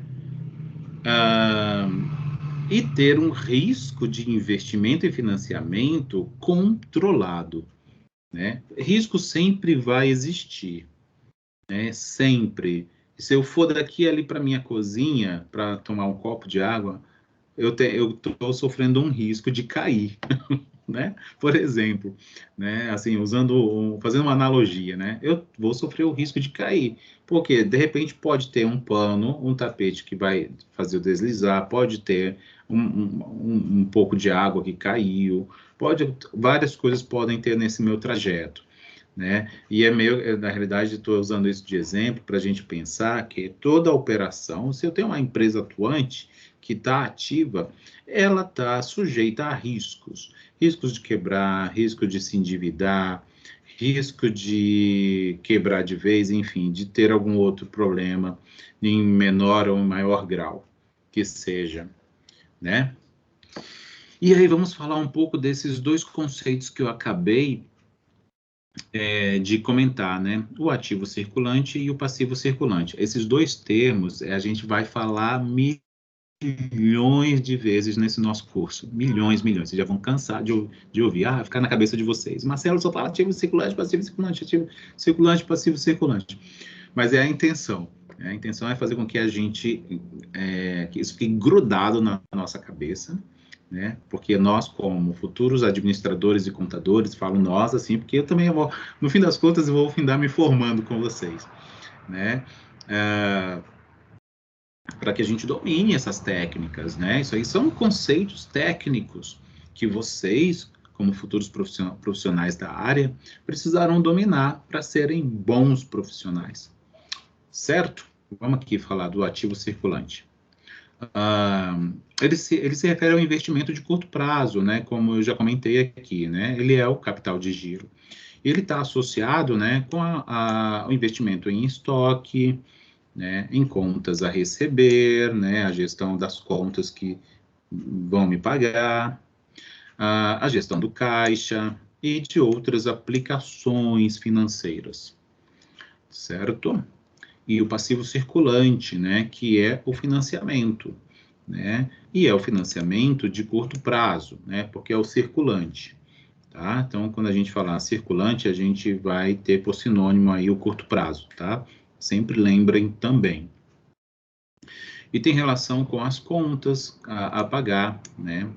E ter um risco de investimento e financiamento controlado, né? Risco sempre vai existir, né? Sempre. Se eu for daqui ali para minha cozinha para tomar um copo de água, eu estou sofrendo um risco de cair, né? Por exemplo, né? Assim, fazendo uma analogia, né? Eu vou sofrer o risco de cair, porque de repente pode ter um pano, um tapete que vai fazer eu deslizar, pode ter um pouco de água que caiu, várias coisas podem ter nesse meu trajeto. Né? E na realidade, estou usando isso de exemplo para a gente pensar que toda operação, se eu tenho uma empresa atuante que está ativa, ela está sujeita a riscos. Riscos de quebrar, risco de se endividar, risco de quebrar de vez, enfim, de ter algum outro problema em menor ou maior grau que seja, né? E aí vamos falar um pouco desses dois conceitos que eu acabei de comentar, né? O ativo circulante e o passivo circulante. Esses dois termos a gente vai falar milhões de vezes nesse nosso curso. Milhões. Vocês já vão cansar de ouvir, ficar na cabeça de vocês. Marcelo só fala ativo circulante, passivo circulante, ativo circulante, passivo circulante. Mas é a intenção. A intenção é fazer com que a gente, que isso fique grudado na nossa cabeça, né? Porque nós, como futuros administradores e contadores, falo nós assim, porque eu também vou, no fim das contas, eu vou findar me formando com vocês, né? Para que a gente domine essas técnicas, né? Isso aí são conceitos técnicos que vocês, como futuros profissionais da área, precisarão dominar para serem bons profissionais, certo? Vamos aqui falar do ativo circulante. Ele se refere ao investimento de curto prazo, né? Como eu já comentei aqui, né? Ele é o capital de giro. Ele está associado, né, com o investimento em estoque, né, em contas a receber, né, a gestão das contas que vão me pagar, a gestão do caixa e de outras aplicações financeiras, certo? E o passivo circulante, né, que é o financiamento, né, e é o financiamento de curto prazo, né, porque é o circulante, tá? Então, quando a gente falar circulante, a gente vai ter por sinônimo aí o curto prazo, tá? Sempre lembrem também. E tem relação com as contas a pagar, né,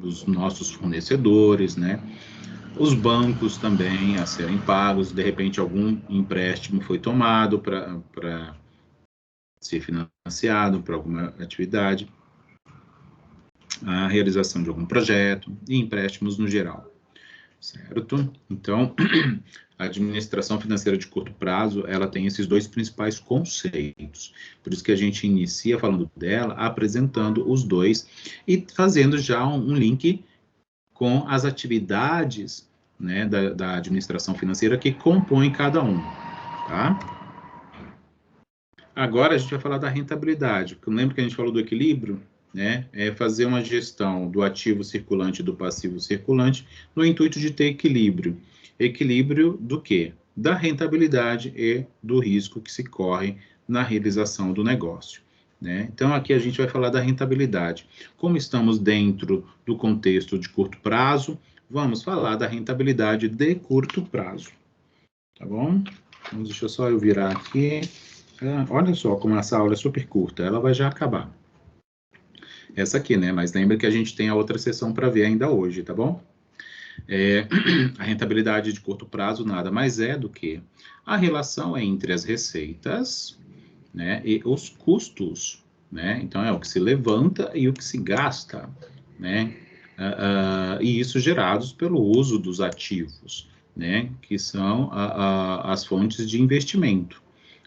dos nossos fornecedores, né, os bancos também a serem pagos, de repente algum empréstimo foi tomado para ser financiado para alguma atividade, a realização de algum projeto e empréstimos no geral, certo? Então, a administração financeira de curto prazo, ela tem esses dois principais conceitos. Por isso que a gente inicia falando dela, apresentando os dois e fazendo já um link com as atividades, né, da administração financeira que compõem cada um, tá? Agora a gente vai falar da rentabilidade, porque lembra que a gente falou do equilíbrio, né? É fazer uma gestão do ativo circulante e do passivo circulante no intuito de ter equilíbrio. Equilíbrio do quê? Da rentabilidade e do risco que se corre na realização do negócio, né? Então aqui a gente vai falar da rentabilidade. Como estamos dentro do contexto de curto prazo, vamos falar da rentabilidade de curto prazo, tá bom? Deixa eu só eu virar aqui. Olha só como essa aula é super curta, ela vai já acabar. Essa aqui, né? Mas lembra que a gente tem a outra sessão para ver ainda hoje, tá bom? A rentabilidade de curto prazo nada mais é do que a relação entre as receitas, né, e os custos, né? Então, é o que se levanta e o que se gasta, né? E isso gerados pelo uso dos ativos, né? Que são as fontes de investimento,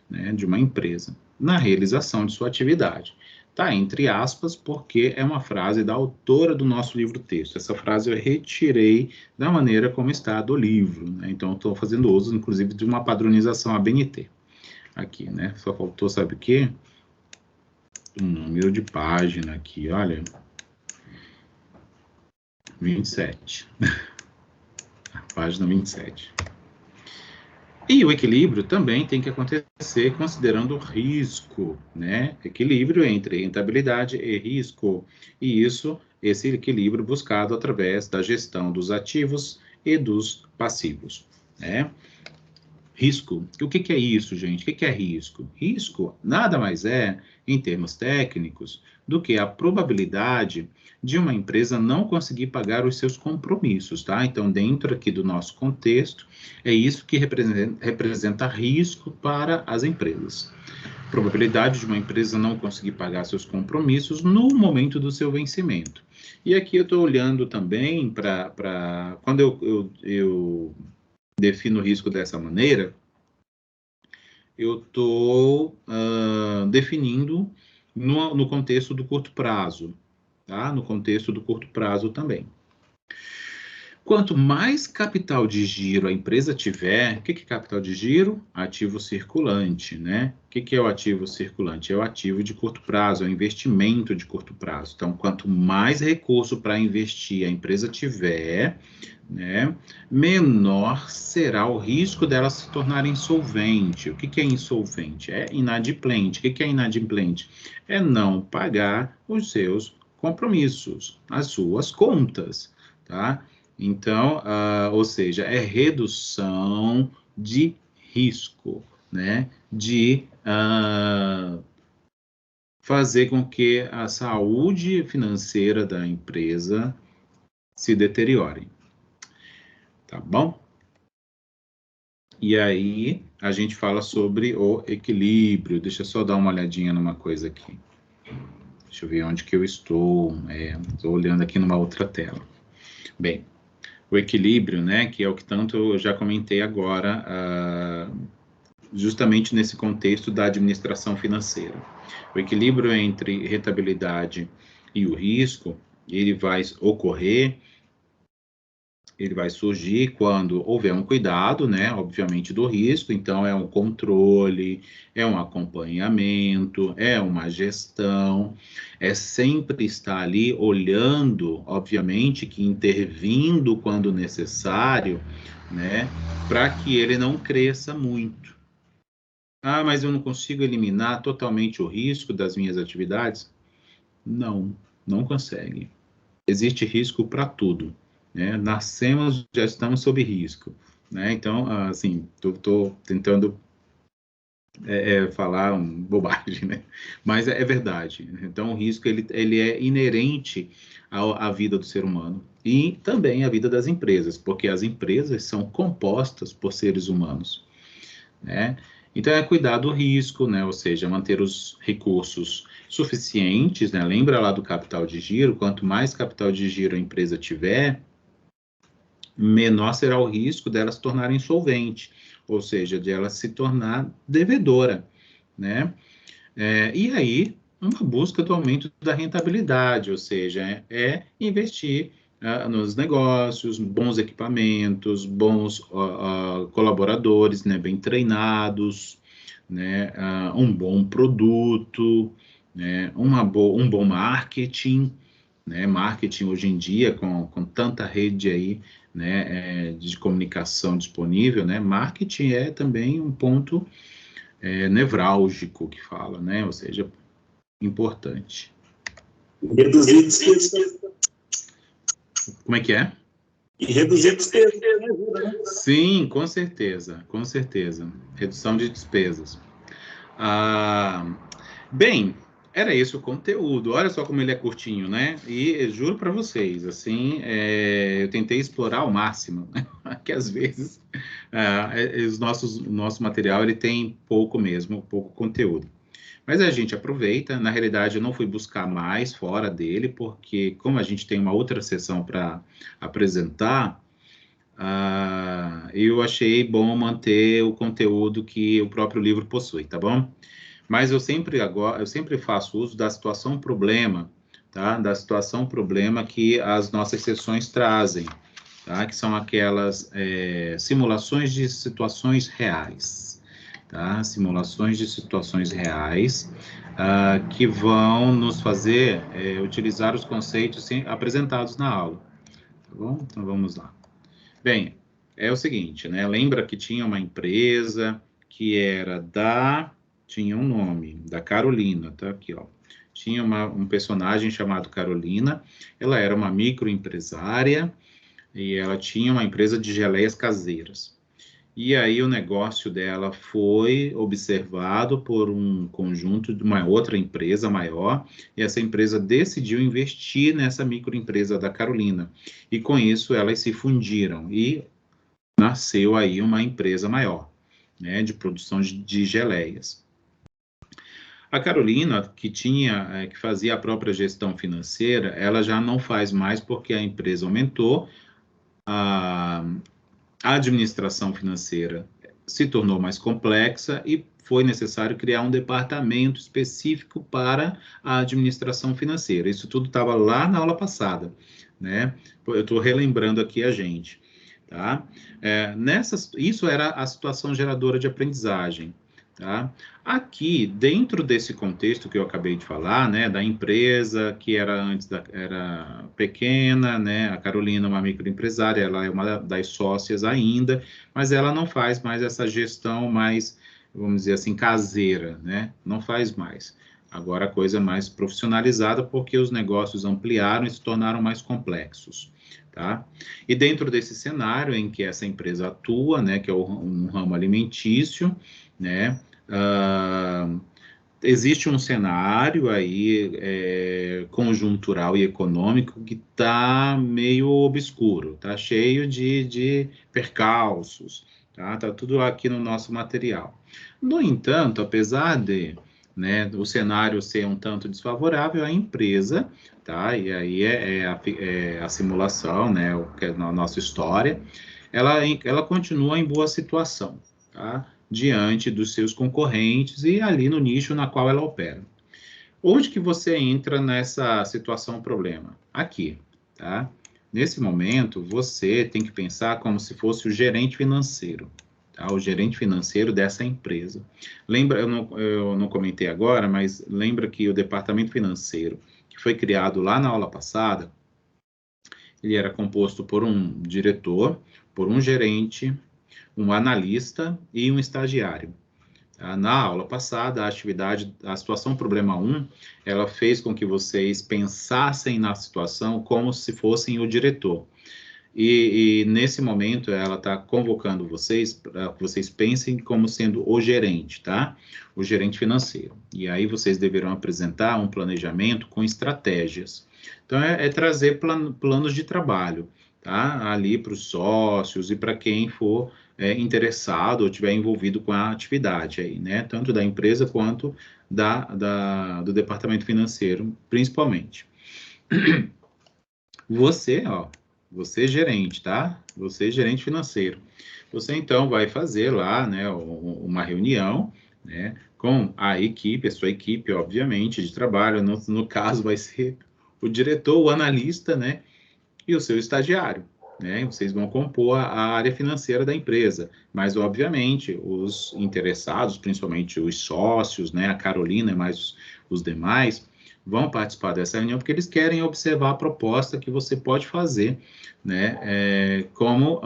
né, de uma empresa na realização de sua atividade. Tá entre aspas, porque é uma frase da autora do nosso livro-texto. Essa frase eu retirei da maneira como está do livro, né? Então, estou fazendo uso, inclusive, de uma padronização ABNT. Aqui, né? Só faltou, sabe o quê? Um número de página aqui, olha. 27. Página 27. E o equilíbrio também tem que acontecer considerando o risco, né? Equilíbrio entre rentabilidade e risco. E esse equilíbrio buscado através da gestão dos ativos e dos passivos, né? Risco. O que é isso, gente? O que é risco? Risco nada mais é, em termos técnicos, do que a probabilidade de uma empresa não conseguir pagar os seus compromissos, tá? Então, dentro aqui do nosso contexto, é isso que representa risco para as empresas. Probabilidade de uma empresa não conseguir pagar seus compromissos no momento do seu vencimento. E aqui eu estou olhando também para quando eu defino o risco dessa maneira, eu estou definindo no contexto do curto prazo, tá? No contexto do curto prazo também. Quanto mais capital de giro a empresa tiver, o que é capital de giro? Ativo circulante, né? O que é o ativo circulante? É o ativo de curto prazo, é o investimento de curto prazo. Então, quanto mais recurso para investir a empresa tiver, né, menor será o risco dela se tornar insolvente. O que é insolvente? É inadimplente. O que é inadimplente? É não pagar os seus compromissos, as suas contas, tá? Então, ou seja, é redução de risco, né? De fazer com que a saúde financeira da empresa se deteriore. Tá bom? E aí, a gente fala sobre o equilíbrio. Deixa eu só dar uma olhadinha numa coisa aqui. Deixa eu ver onde que eu estou. Estou olhando aqui numa outra tela. Bem, o equilíbrio, né, que é o que tanto eu já comentei agora, justamente nesse contexto da administração financeira. O equilíbrio entre rentabilidade e o risco, ele vai ocorrer, ele vai surgir quando houver um cuidado, né, obviamente, do risco, então é um controle, é um acompanhamento, é uma gestão, é sempre estar ali olhando, obviamente, que intervindo quando necessário, né, para que ele não cresça muito. Ah, mas eu não consigo eliminar totalmente o risco das minhas atividades? Não, não consegue. Existe risco para tudo, né? Nascemos, já estamos sob risco, né? Então, assim, estou tentando falar bobagem, né? Mas é verdade. Então, o risco, ele é inerente à vida do ser humano e também à vida das empresas, porque as empresas são compostas por seres humanos, né? Então, é cuidar do risco, né? Ou seja, manter os recursos suficientes, né? Lembra lá do capital de giro? Quanto mais capital de giro a empresa tiver, menor será o risco dela se tornar insolvente, ou seja, de ela se tornar devedora, né? E aí, uma busca do aumento da rentabilidade, ou seja, investir nos negócios, bons equipamentos, bons colaboradores, né, bem treinados, né, um bom produto, né, um bom marketing, né, marketing hoje em dia, com tanta rede aí, né, de comunicação disponível, né, marketing é também um ponto nevrálgico que fala, né, ou seja, importante. Reduzir despesas. Como é que é? E reduzir despesas, né? Sim, com certeza, com certeza. Redução de despesas. Bem, era esse o conteúdo. Olha só como ele é curtinho, né? E juro para vocês, assim, eu tentei explorar ao máximo, né? Que às vezes o nosso material ele tem pouco mesmo, pouco conteúdo. Mas a gente aproveita. Na realidade, eu não fui buscar mais fora dele, porque como a gente tem uma outra sessão para apresentar, eu achei bom manter o conteúdo que o próprio livro possui, tá bom? Mas eu sempre faço uso da situação problema, tá? Da situação problema que as nossas sessões trazem, tá? Que são aquelas simulações de situações reais, tá? Simulações de situações reais que vão nos fazer utilizar os conceitos apresentados na aula, tá bom? Então vamos lá. Bem, é o seguinte, né? Lembra que tinha uma empresa que era tinha um nome, da Carolina, tá aqui, ó. Tinha um personagem chamado Carolina, ela era uma microempresária e ela tinha uma empresa de geleias caseiras. E aí o negócio dela foi observado por um conjunto de uma outra empresa maior, e essa empresa decidiu investir nessa microempresa da Carolina. E com isso elas se fundiram e nasceu aí uma empresa maior, né, de produção de geleias. A Carolina, que fazia a própria gestão financeira, ela já não faz mais porque a empresa aumentou, a administração financeira se tornou mais complexa e foi necessário criar um departamento específico para a administração financeira. Isso tudo estava lá na aula passada, né? Eu estou relembrando aqui a gente, tá? Isso era a situação geradora de aprendizagem, tá? Aqui, dentro desse contexto que eu acabei de falar, né, da empresa que era pequena, né, a Carolina é uma microempresária, ela é uma das sócias ainda, mas ela não faz mais essa gestão mais, vamos dizer assim, caseira, né, não faz mais. Agora a coisa é mais profissionalizada porque os negócios ampliaram e se tornaram mais complexos, tá? E dentro desse cenário em que essa empresa atua, né, que é um ramo alimentício, né, existe um cenário aí conjuntural e econômico que está meio obscuro, está cheio de percalços, tá? Tá tudo aqui no nosso material. No entanto, apesar de, né, o cenário ser um tanto desfavorável, a empresa, tá? E aí a simulação, né, que é a nossa história, ela continua em boa situação, tá? Diante dos seus concorrentes e ali no nicho na qual ela opera. Onde que você entra nessa situação problema? Aqui, tá? Nesse momento, você tem que pensar como se fosse o gerente financeiro, tá? O gerente financeiro dessa empresa. Lembra, eu não comentei agora, mas lembra que o departamento financeiro, que foi criado lá na aula passada, ele era composto por um diretor, por um gerente, um analista e um estagiário. Na aula passada, a situação problema 1, ela fez com que vocês pensassem na situação como se fossem o diretor. E nesse momento, ela está convocando vocês para que vocês pensem como sendo o gerente, tá? O gerente financeiro. E aí vocês deverão apresentar um planejamento com estratégias. Então, trazer planos de trabalho, tá? Ali para os sócios e para quem for interessado ou tiver envolvido com a atividade aí, né? Tanto da empresa quanto do departamento financeiro, principalmente. Você gerente, tá? Você gerente financeiro. Você então vai fazer lá, né, uma reunião, né, com a sua equipe, obviamente, de trabalho. No caso, vai ser o diretor, o analista, né, e o seu estagiário, né? Vocês vão compor a área financeira da empresa, mas obviamente os interessados, principalmente os sócios, né, a Carolina e mais os demais, vão participar dessa reunião porque eles querem observar a proposta que você pode fazer, né, como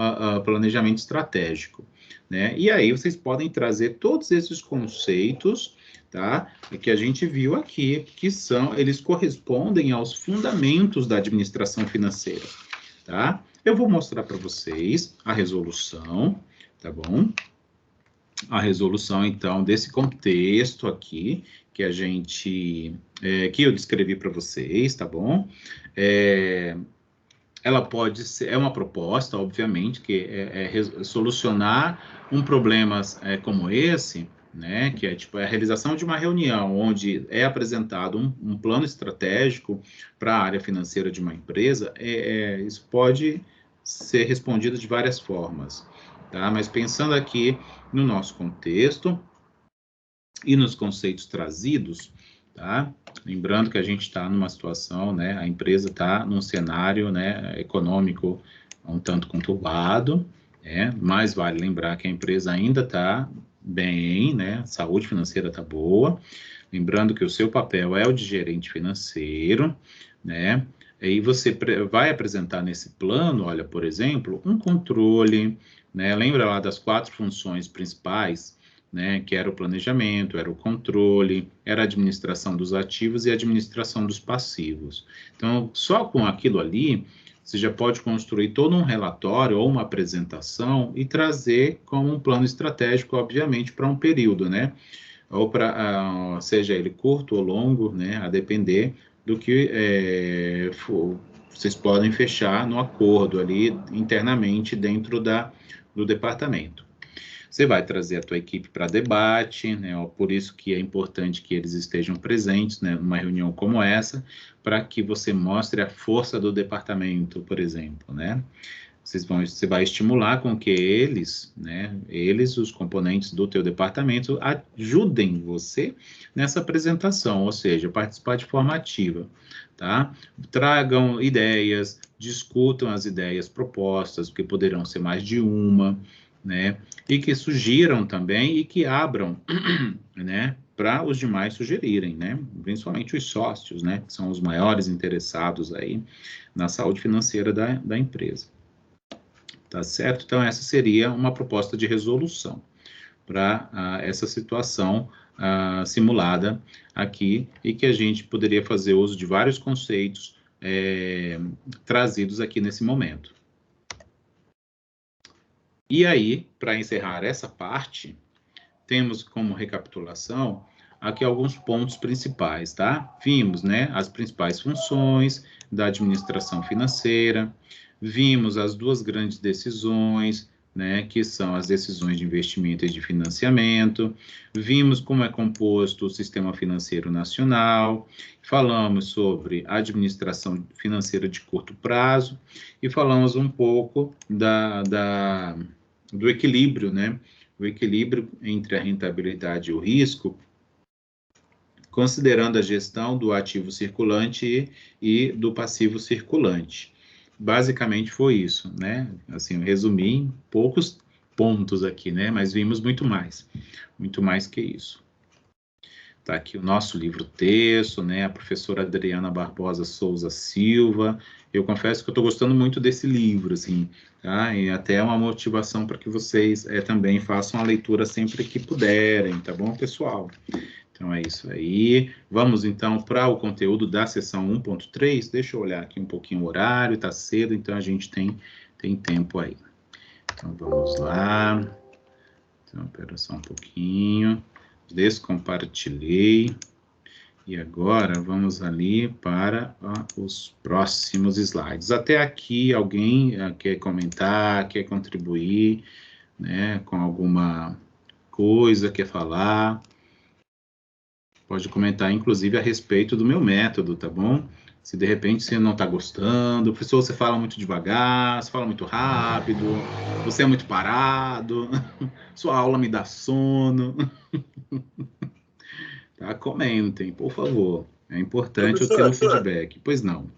planejamento estratégico, né? E aí vocês podem trazer todos esses conceitos, tá? Que a gente viu aqui, eles correspondem aos fundamentos da administração financeira, tá? Eu vou mostrar para vocês a resolução, tá bom? A resolução, então, desse contexto aqui, que a gente, que eu descrevi para vocês, tá bom? Ela pode ser, é uma proposta, obviamente, que solucionar um problema como esse, né, que é tipo a realização de uma reunião onde é apresentado um plano estratégico para a área financeira de uma empresa, isso pode ser respondido de várias formas, tá? Mas pensando aqui no nosso contexto e nos conceitos trazidos, tá? Lembrando que a gente está numa situação, né, a empresa está num cenário, né, econômico um tanto conturbado, né, mas vale lembrar que a empresa ainda está bem, né, a saúde financeira está boa, lembrando que o seu papel é o de gerente financeiro, né, e você vai apresentar nesse plano, olha, por exemplo, um controle, né, lembra lá das 4 funções principais, né, que era o planejamento, era o controle, era a administração dos ativos e a administração dos passivos. Então, só com aquilo ali, você já pode construir todo um relatório ou uma apresentação e trazer como um plano estratégico, obviamente, para um período, né? Ou para, seja ele curto ou longo, né? A depender do que vocês podem fechar no acordo ali internamente dentro do departamento. Você vai trazer a tua equipe para debate, né? Por isso que é importante que eles estejam presentes, né, numa reunião como essa, para que você mostre a força do departamento, por exemplo, né? Você vai estimular com que eles, né, os componentes do teu departamento, ajudem você nessa apresentação, ou seja, participar de forma ativa, tá? Tragam ideias, discutam as ideias propostas, porque poderão ser mais de uma, né? E que sugiram também e que abram, né, para os demais sugerirem, né? Principalmente os sócios, né, que são os maiores interessados aí na saúde financeira da empresa. Tá certo? Então, essa seria uma proposta de resolução para essa situação simulada aqui e que a gente poderia fazer uso de vários conceitos trazidos aqui nesse momento. E aí, para encerrar essa parte, temos como recapitulação aqui alguns pontos principais, tá? Vimos, né, as principais funções da administração financeira, vimos as 2 grandes decisões, né, que são as decisões de investimento e de financiamento, vimos como é composto o sistema financeiro nacional, falamos sobre a administração financeira de curto prazo e falamos um pouco do equilíbrio, né, o equilíbrio entre a rentabilidade e o risco, considerando a gestão do ativo circulante e do passivo circulante. Basicamente foi isso, né? Assim, eu resumi em poucos pontos aqui, né? Mas vimos muito mais que isso. Tá aqui o nosso livro-texto, né? A professora Adriana Barbosa Souza Silva. Eu confesso que eu estou gostando muito desse livro, assim, tá? E até é uma motivação para que vocês também façam a leitura sempre que puderem, tá bom, pessoal? Então, é isso aí. Vamos, então, para o conteúdo da sessão 1.3. Deixa eu olhar aqui um pouquinho o horário, está cedo, então a gente tem tempo aí. Então, vamos lá. Então, espera só um pouquinho. Descompartilhei. E agora, vamos ali para os próximos slides. Até aqui, alguém quer comentar, quer contribuir, né, com alguma coisa, quer falar? Pode comentar, inclusive, a respeito do meu método, tá bom? Se de repente você não está gostando, professor, você fala muito devagar, você fala muito rápido, você é muito parado, sua aula me dá sono. Tá? Comentem, por favor. É importante eu ter um feedback. Pois não.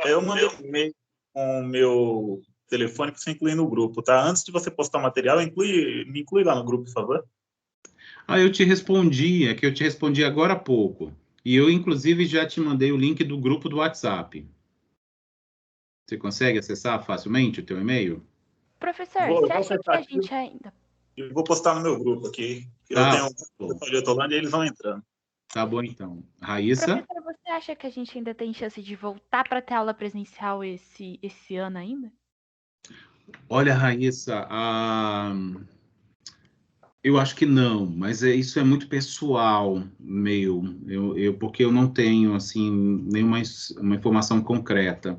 Eu mandei um e-mail com o meu telefone para você incluir no grupo, tá? Antes de você postar o material, me inclui lá no grupo, por favor. Eu te respondi, é que eu te respondi agora há pouco. E eu, inclusive, já te mandei o link do grupo do WhatsApp. Você consegue acessar facilmente o teu e-mail? Professor, você acha que a gente ainda... Eu vou postar no meu grupo aqui. Eu Tá, tenho um de Hortolândia e eles vão entrando. Tá bom, então. Raíssa? Professor, você Você acha que a gente ainda tem chance de voltar para ter aula presencial esse ano ainda? Olha, Raíssa, eu acho que não, mas isso é muito pessoal meu, porque eu não tenho, assim, nenhuma uma informação concreta.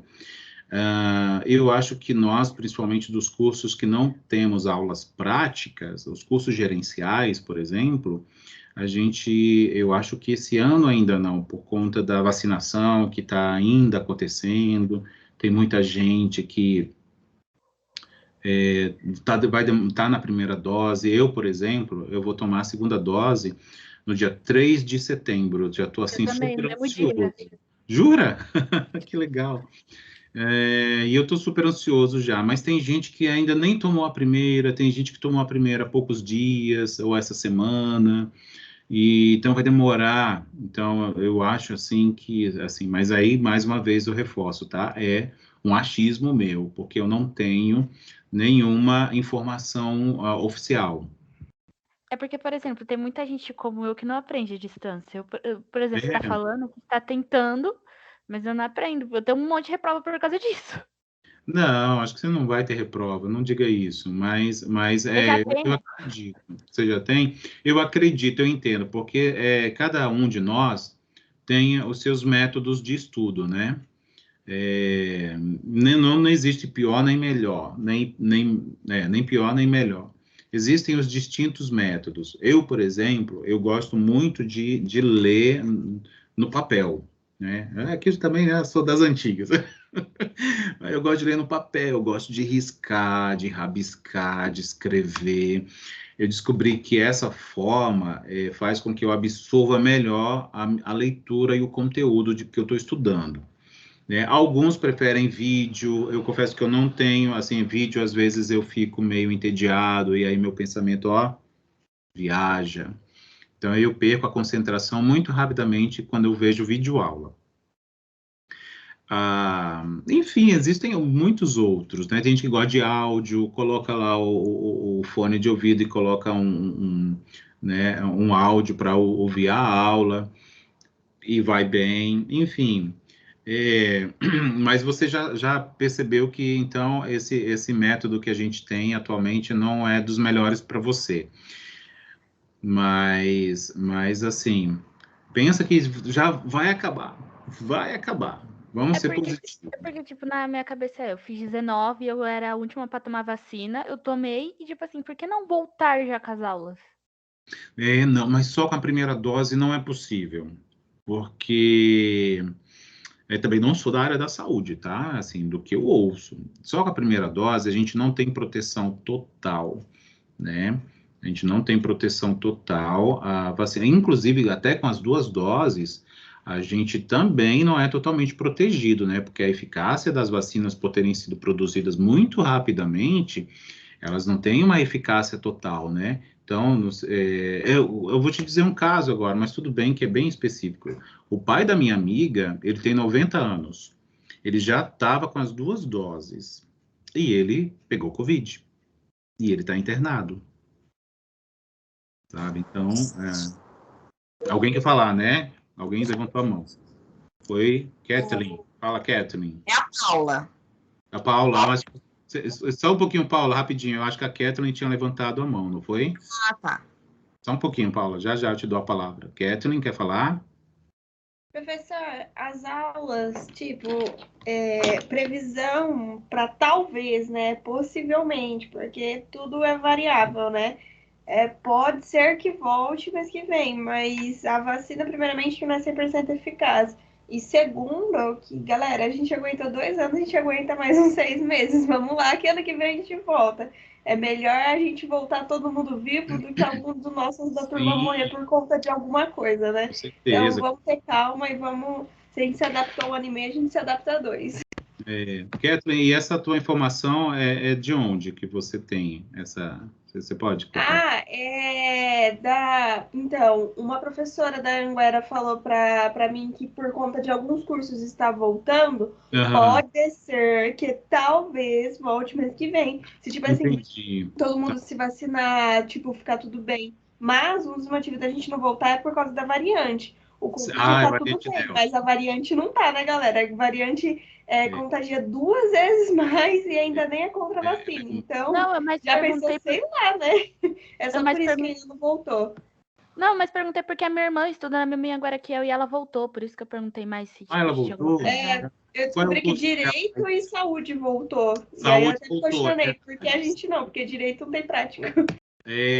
Eu acho que nós, principalmente dos cursos que não temos aulas práticas, os cursos gerenciais, por exemplo, eu acho que esse ano ainda não, por conta da vacinação que está ainda acontecendo, tem muita gente que vai estar na primeira dose. Eu, por exemplo, eu vou tomar a segunda dose no dia 3 de setembro. Já estou assim, também, no super mesmo dia. ansioso. Jura? Que legal. E eu estou super ansioso já, mas tem gente que ainda nem tomou a primeira, tem gente que tomou a primeira há poucos dias, ou essa semana, e então vai demorar. Então, eu acho assim que, assim, mas aí, mais uma vez, eu reforço, tá? É um achismo meu, porque eu não tenho nenhuma informação oficial. É porque, por exemplo, tem muita gente como eu que não aprende à distância. Por exemplo, você tá É. falando que tá tentando, mas eu não aprendo. Eu tenho um monte de reprova por causa disso. Não, acho que você não vai ter reprova, não diga isso, mas Eu já tenho. eu acredito. Você já tem? Eu acredito, eu entendo, porque cada um de nós tem os seus métodos de estudo, né? Não existe pior nem melhor, nem pior nem melhor. Existem os distintos métodos. Eu, por exemplo, eu gosto muito de ler no papel, né? Aqui também, né, sou das antigas. Eu gosto de ler no papel, eu gosto de riscar, de rabiscar, de escrever. Eu descobri que essa forma faz com que eu absorva melhor a leitura e o conteúdo de que eu estou estudando, né? Alguns preferem vídeo, eu confesso que eu não tenho, assim, vídeo às vezes eu fico meio entediado e aí meu pensamento, viaja. Então eu perco a concentração muito rapidamente quando eu vejo videoaula. Enfim, existem muitos outros, né? Tem gente que gosta de áudio, coloca lá o fone de ouvido e coloca né, um áudio para ouvir a aula e vai bem, enfim. Mas você já percebeu que, então, esse método que a gente tem atualmente não é dos melhores para você. Mas, assim, pensa que já vai acabar. Vai acabar. Vamos ser positivos. É porque, tipo, na minha cabeça eu fiz 19, eu era a última pra tomar vacina, eu tomei e, tipo assim, por que não voltar já com as aulas? Não, mas só com a primeira dose não é possível, porque eu também não sou da área da saúde, tá? Assim, do que eu ouço. Só com a primeira dose a gente não tem proteção total, né? A gente não tem proteção total. A vacina, inclusive, até com as duas doses, a gente também não é totalmente protegido, né? Porque a eficácia das vacinas, por terem sido produzidas muito rapidamente, elas não têm uma eficácia total, né? Então, eu vou te dizer um caso agora, mas tudo bem que é bem específico. O pai da minha amiga, ele tem 90 anos. Ele já estava com as duas doses. E ele pegou Covid. E ele está internado. Sabe? Então, alguém quer falar, né? Alguém levantou a mão. Foi Kathleen. Fala, Kathleen. É a Paula. A Paula, mas só um pouquinho, Paula, rapidinho. Eu acho que a Kathleen tinha levantado a mão, não foi? Ah, tá. Só um pouquinho, Paula. Já eu te dou a palavra. Kathleen, quer falar? Professor, as aulas, tipo, previsão para talvez, né? Possivelmente, porque tudo é variável, né? Pode ser que volte mês que vem, mas a vacina, primeiramente, que não é 100% eficaz. E segundo, que, galera, a gente aguentou 2 anos, a gente aguenta mais uns 6 meses. Vamos lá, que ano que vem a gente volta. É melhor a gente voltar todo mundo vivo do que alguns dos nossos da turma morrer por conta de alguma coisa, né? Com certeza. Então vamos ter calma e vamos. Se a gente se adaptou ao anime, a gente se adapta a 2. Kathleen, e essa tua informação é de onde que você tem essa? Você pode colocar? Então, uma professora da Anguera falou para mim que por conta de alguns cursos está voltando, pode ser que talvez volte mês que vem. Se, tipo assim, Entendi. todo mundo se vacinar, tipo, ficar tudo bem. Mas um dos motivos da gente não voltar é por causa da variante. o Covid Ah, tá a tudo variante bem, Delta. mas a variante não tá, né, galera? A variante É, contagia 2 vezes mais e ainda nem é contra a é, vacina. Então, Não, eu mais já pensou, perguntei sei lá, né? É eu só mais por isso que pergun- ainda não voltou. Não, mas perguntei porque a minha irmã estuda na mesma agora que eu e ela voltou, por isso que eu perguntei mais se Ah, ela tipo, tinha alguma voltou? coisa. Eu Qual é o descobri que curso dela? direito e saúde voltou. E aí eu Saúde até voltou, questionei, né? por que a gente não? Porque direito não tem prática.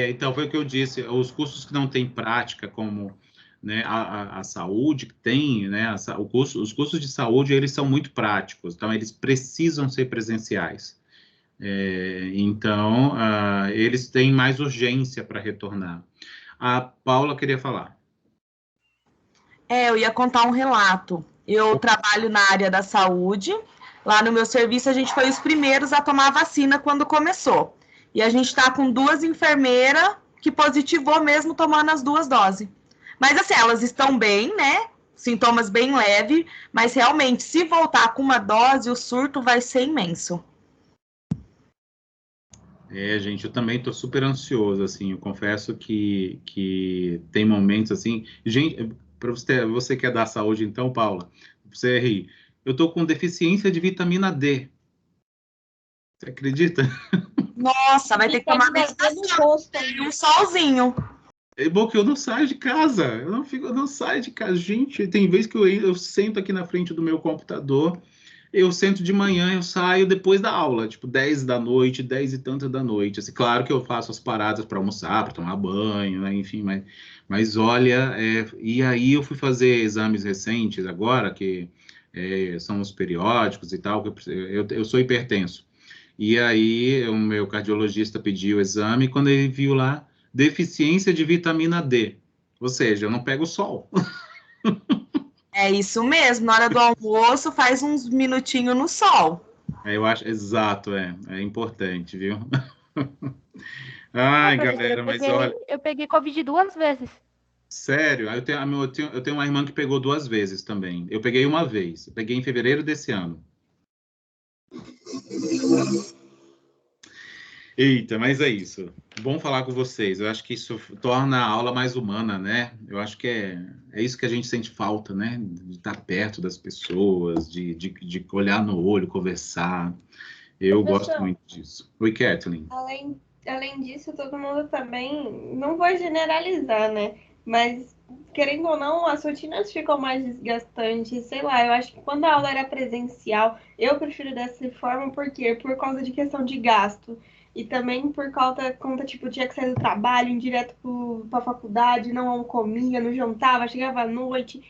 Então, foi o que eu disse, os cursos que não têm prática, como, né, a saúde que tem, né, os cursos de saúde, eles são muito práticos, então eles precisam ser presenciais. Então, eles têm mais urgência para retornar. A Paula queria falar. Eu ia contar um relato. Eu trabalho na área da saúde. Lá no meu serviço, a gente foi os primeiros a tomar a vacina quando começou. E a gente está com 2 enfermeiras que positivou mesmo tomando as 2 doses. Mas assim, elas estão bem, né? Sintomas bem leves, mas realmente, se voltar com uma dose, o surto vai ser imenso. Gente, eu também estou super ansioso, assim, eu confesso que tem momentos, assim, gente, para você que é da saúde, então, Paula, você ri, eu estou com deficiência de vitamina D, você acredita? Nossa, vai ter que tomar no rosto. e um solzinho. É bom que eu não saio de casa, eu não saio de casa, gente, tem vezes que eu sento aqui na frente do meu computador, eu sento de manhã, eu saio depois da aula, tipo 10 da noite, 10 e tanto da noite. Assim, claro que eu faço as paradas para almoçar, para tomar banho, né? Enfim, mas olha, e aí eu fui fazer exames recentes agora, que são os periódicos e tal, que eu sou hipertenso. E aí o meu cardiologista pediu o exame, quando ele viu lá, deficiência de vitamina D. Ou seja, eu não pego sol. É isso mesmo, na hora do almoço, faz uns minutinhos no sol. Eu acho, exato, é importante, viu? Ah, Ai, professora, galera, mas olha, eu peguei Covid 2 vezes. sério, eu tenho uma irmã que pegou 2 vezes também. Eu peguei uma vez, eu peguei em fevereiro desse ano. Eita, mas é isso. Bom falar com vocês. Eu acho que isso torna a aula mais humana, né? Eu acho que é isso que a gente sente falta, né? De estar perto das pessoas, de olhar no olho, conversar. Eu gosto Professor, muito disso. Oi, Kathleen. além disso, todo mundo também, não vou generalizar, né? Mas, querendo ou não, as rotinas ficam mais desgastantes, sei lá, eu acho que quando a aula era presencial, eu prefiro dessa forma, por quê? Por causa de questão de gasto. E também por conta tipo, tinha que sair do trabalho, ir direto pra faculdade, não comia, não jantava, chegava à noite.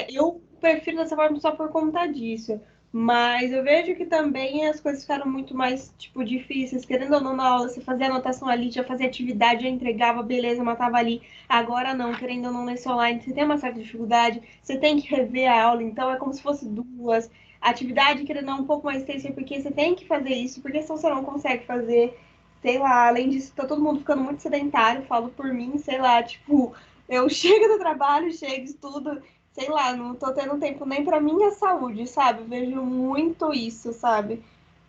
Eu prefiro dessa forma só por conta disso. Mas eu vejo que também as coisas ficaram muito mais, tipo, difíceis. Querendo ou não, na aula, você fazia anotação ali, já fazia atividade, já entregava, beleza, matava ali. Agora não, querendo ou não, nesse online, você tem uma certa dificuldade, você tem que rever a aula, então é como se fosse duas. Atividade, querendo ou não, um pouco mais extensa, porque você tem que fazer isso, porque senão você não consegue fazer. Sei lá, além disso, tá todo mundo ficando muito sedentário, falo por mim, sei lá, tipo, eu chego do trabalho, chego, estudo, sei lá, não tô tendo tempo nem pra minha saúde, sabe? Vejo muito isso, sabe?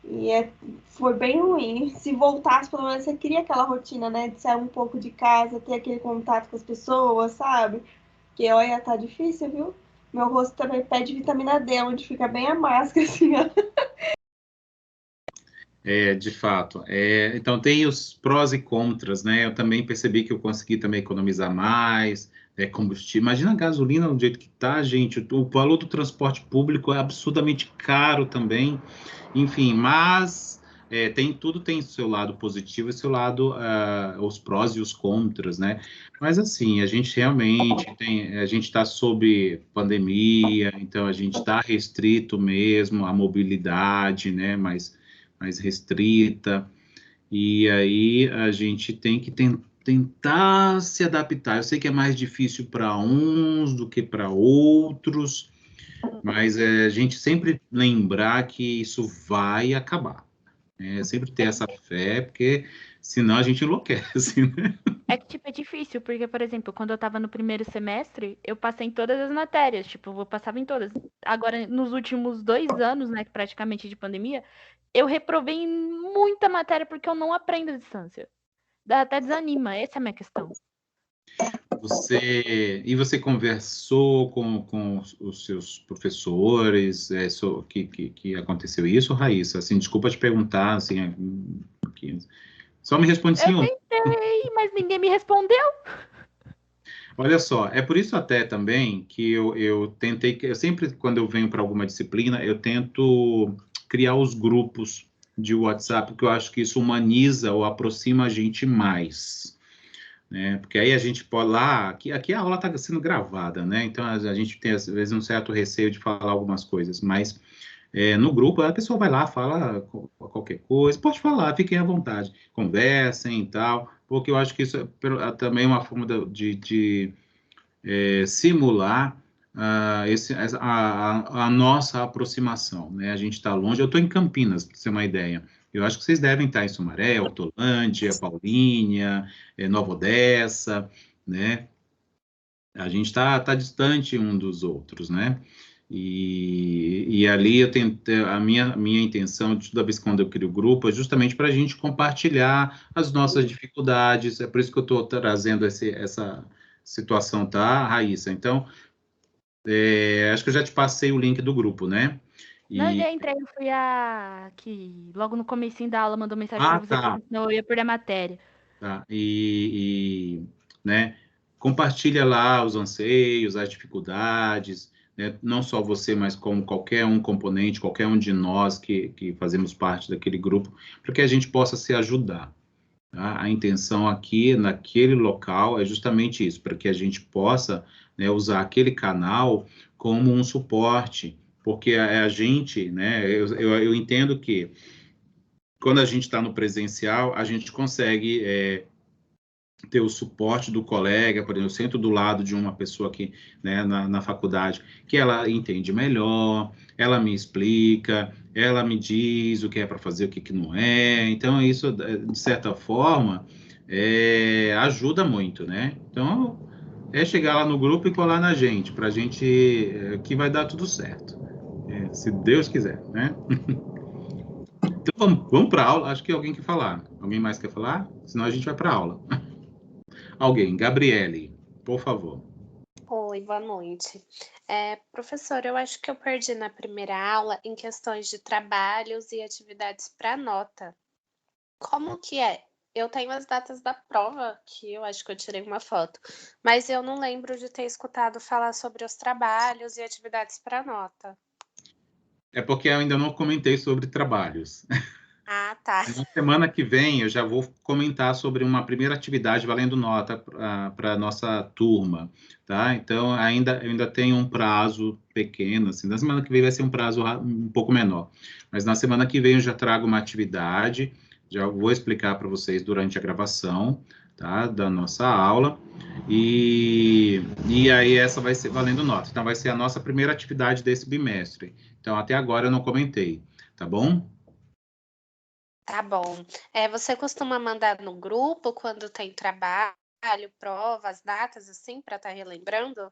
E foi bem ruim. Se voltasse, pelo menos você cria aquela rotina, né? De sair um pouco de casa, ter aquele contato com as pessoas, sabe? Porque, olha, tá difícil, viu? Meu rosto também pede vitamina D, onde fica bem a máscara, assim, ó. De fato. Então, tem os prós e contras, né? Eu também percebi que eu consegui também economizar mais, combustível. Imagina a gasolina do jeito que tá, gente. O valor do transporte público é absurdamente caro também. Enfim, mas tudo tem seu lado positivo e seu lado, os prós e os contras, né? Mas assim, a gente realmente a gente está sob pandemia, então a gente está restrito mesmo à mobilidade, né? Mais restrita, e aí a gente tem que tentar se adaptar. Eu sei que é mais difícil para uns do que para outros, mas a gente sempre lembrar que isso vai acabar. Sempre ter essa fé, porque senão a gente enlouquece, né? É que, tipo, é difícil, porque, por exemplo, quando eu tava no primeiro semestre, eu passei em todas as matérias, tipo, eu passava em todas. Agora, nos últimos 2 anos, né, praticamente de pandemia, eu reprovei em muita matéria porque eu não aprendo à distância. Dá até desanima, essa é a minha questão. Você conversou com os seus professores que aconteceu isso, Raíssa? Assim, desculpa te perguntar, assim, só me responde sim. Eu tentei, mas ninguém me respondeu. Olha só, é por isso até também que eu tentei, eu sempre, quando eu venho para alguma disciplina, eu tento criar os grupos de WhatsApp, porque eu acho que isso humaniza ou aproxima a gente mais, né? Porque aí a gente pode lá, aqui a aula está sendo gravada, né? Então a gente tem às vezes um certo receio de falar algumas coisas, mas no grupo a pessoa vai lá, fala qualquer coisa, pode falar, fiquem à vontade, conversem e tal, porque eu acho que isso é também uma forma de simular a nossa aproximação, né? A gente está longe, eu estou em Campinas, para você ter uma ideia. Eu acho que vocês devem estar em Sumaré, Hortolândia, Paulínia, Nova Odessa, né? A gente está distante um dos outros, né? E ali eu tentei, a minha intenção, de toda vez quando eu crio o grupo, é justamente para a gente compartilhar as nossas dificuldades, é por isso que eu estou trazendo essa situação, tá, Raíssa? Então, acho que eu já te passei o link do grupo, né? Não, eu já entrei, eu fui que logo no comecinho da aula mandou mensagem para você, tá. porque senão eu ia perder a matéria. Tá, né, compartilha lá os anseios, as dificuldades, né, não só você, mas como qualquer um componente, qualquer um de nós que fazemos parte daquele grupo, para que a gente possa se ajudar. Tá? A intenção aqui, naquele local, é justamente isso, para que a gente possa, né, usar aquele canal como um suporte, porque a gente, né, eu entendo que quando a gente está no presencial, a gente consegue ter o suporte do colega, por exemplo, eu sento do lado de uma pessoa aqui, né, na faculdade, que ela entende melhor, ela me explica, ela me diz o que é para fazer, o que não é. Então, isso, de certa forma, ajuda muito, né? Então, é chegar lá no grupo e colar na gente, para a gente, que vai dar tudo certo. Se Deus quiser, né? Então, vamos para a aula. Acho que alguém quer falar. Alguém mais quer falar? Senão a gente vai para a aula. Alguém, Gabriele, por favor. Oi, boa noite. Professor, eu acho que eu perdi na primeira aula em questões de trabalhos e atividades para nota. Como que é? Eu tenho as datas da prova, que eu acho que eu tirei uma foto, mas eu não lembro de ter escutado falar sobre os trabalhos e atividades para nota. É porque eu ainda não comentei sobre trabalhos. Ah, tá. Na semana que vem eu já vou comentar sobre uma primeira atividade valendo nota para a nossa turma, tá? Então, eu ainda tenho um prazo pequeno, assim, na semana que vem vai ser um prazo um pouco menor, mas na semana que vem eu já trago uma atividade, já vou explicar para vocês durante a gravação, tá? Da nossa aula, e aí essa vai ser valendo nota, então vai ser a nossa primeira atividade desse bimestre. Então, até agora eu não comentei, tá bom? Tá bom. Você costuma mandar no grupo quando tem trabalho, provas, datas, assim, para estar relembrando?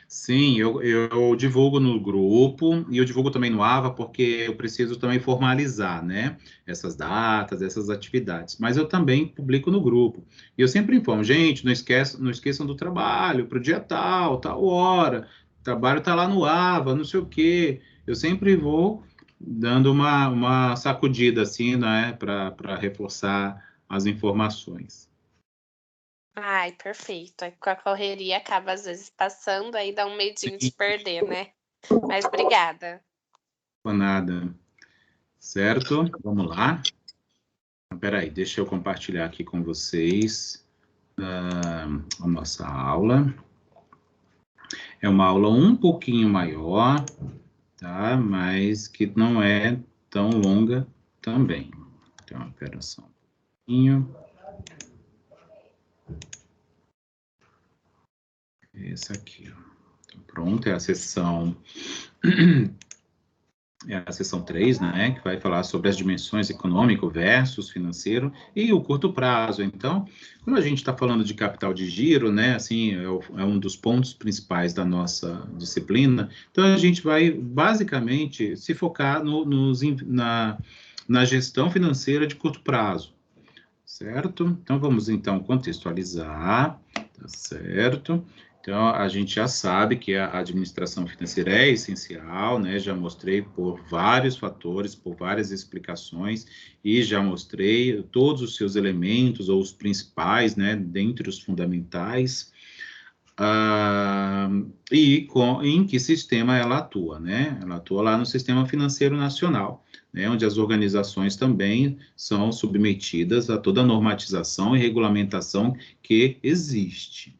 Sim, eu divulgo no grupo e eu divulgo também no AVA, porque eu preciso também formalizar, né, essas datas, essas atividades. Mas eu também publico no grupo. E eu sempre informo, gente, não esqueçam do trabalho, para o dia tal hora, o trabalho está lá no AVA, não sei o quê. Eu sempre vou dando uma sacudida, assim, né, para reforçar as informações. Ai, perfeito. Com a correria acaba às vezes passando, aí dá um medinho de perder, né? Mas obrigada. Por nada. Certo? Vamos lá. Espera aí, deixa eu compartilhar aqui com vocês a nossa aula. É uma aula um pouquinho maior, tá? Mas que não é tão longa também. Então, espera só um pouquinho. Esse aqui, ó. Então, pronto, é a sessão... É a seção 3, né, que vai falar sobre as dimensões econômico versus financeiro e o curto prazo. Então, como a gente está falando de capital de giro, né, assim, é um dos pontos principais da nossa disciplina, então a gente vai, basicamente, se focar na gestão financeira de curto prazo, certo? Então, vamos, então, contextualizar, Tá certo? Então, a gente já sabe que a administração financeira é essencial, né? Já mostrei por vários fatores, por várias explicações, e já mostrei todos os seus elementos, ou os principais, né? Dentre os fundamentais. Em que sistema ela atua, né? Ela atua lá no Sistema Financeiro Nacional, né? Onde as organizações também são submetidas a toda a normatização e regulamentação que existe,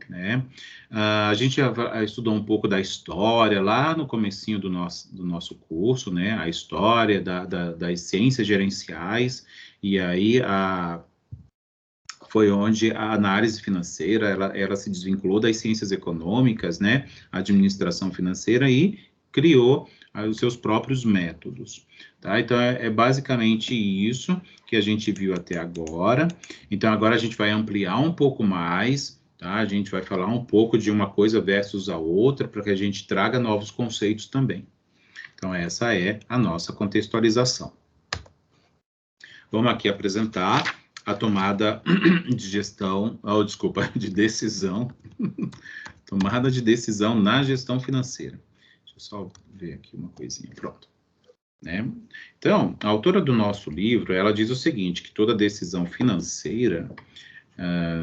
né? A gente estudou um pouco da história lá no comecinho do nosso curso, né? A história das ciências gerenciais, e aí foi onde a análise financeira, ela se desvinculou das ciências econômicas, né? A administração financeira, e criou os seus próprios métodos, tá? Então, é basicamente isso que a gente viu até agora. Então, agora a gente vai ampliar um pouco mais, tá? A gente vai falar um pouco de uma coisa versus a outra, para que a gente traga novos conceitos também. Então, essa é a nossa contextualização. Vamos aqui apresentar a tomada de gestão, de decisão, tomada de decisão na gestão financeira. Deixa eu só ver aqui uma coisinha, pronto. Né? Então, a autora do nosso livro, ela diz o seguinte, que toda decisão financeira,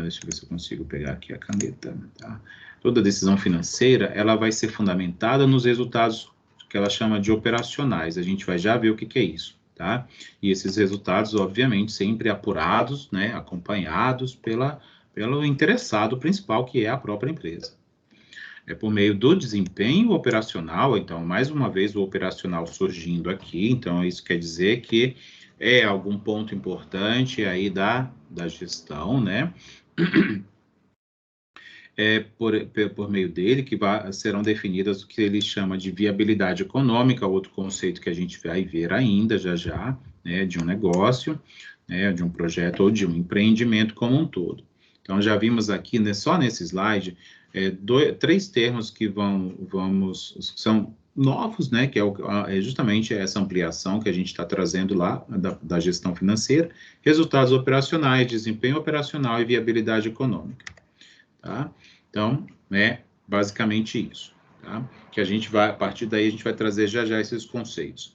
deixa eu ver se eu consigo pegar aqui a caneta, tá? Toda decisão financeira, ela vai ser fundamentada nos resultados que ela chama de operacionais. A gente vai já ver o que é isso. Tá? E esses resultados, obviamente, sempre apurados, né, acompanhados pelo interessado principal, que é a própria empresa. É por meio do desempenho operacional, então, mais uma vez, o operacional surgindo aqui, então, isso quer dizer que é algum ponto importante aí da gestão, né? Por meio dele que serão definidas o que ele chama de viabilidade econômica, outro conceito que a gente vai ver ainda já, né, de um negócio, né, de um projeto ou de um empreendimento como um todo. Então, já vimos aqui, né, só nesse slide, 3 termos que são novos, né, que é justamente essa ampliação que a gente está trazendo lá da gestão financeira: resultados operacionais, desempenho operacional e viabilidade econômica. Tá? Então, é basicamente isso, tá? Que a gente vai, a partir daí, a gente vai trazer já esses conceitos.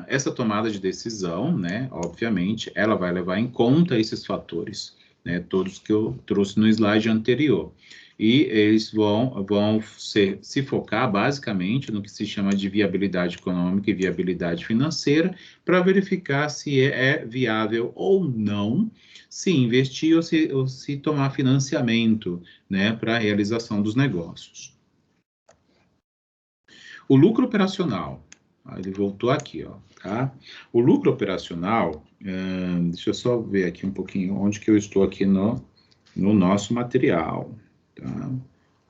Essa tomada de decisão, né, obviamente, ela vai levar em conta esses fatores, né, todos que eu trouxe no slide anterior. E eles vão se focar, basicamente, no que se chama de viabilidade econômica e viabilidade financeira, para verificar se é viável ou não se investir ou se tomar financiamento, né, para a realização dos negócios. O lucro operacional, ele voltou aqui, ó, tá? O lucro operacional, deixa eu só ver aqui um pouquinho onde que eu estou aqui no nosso material, tá?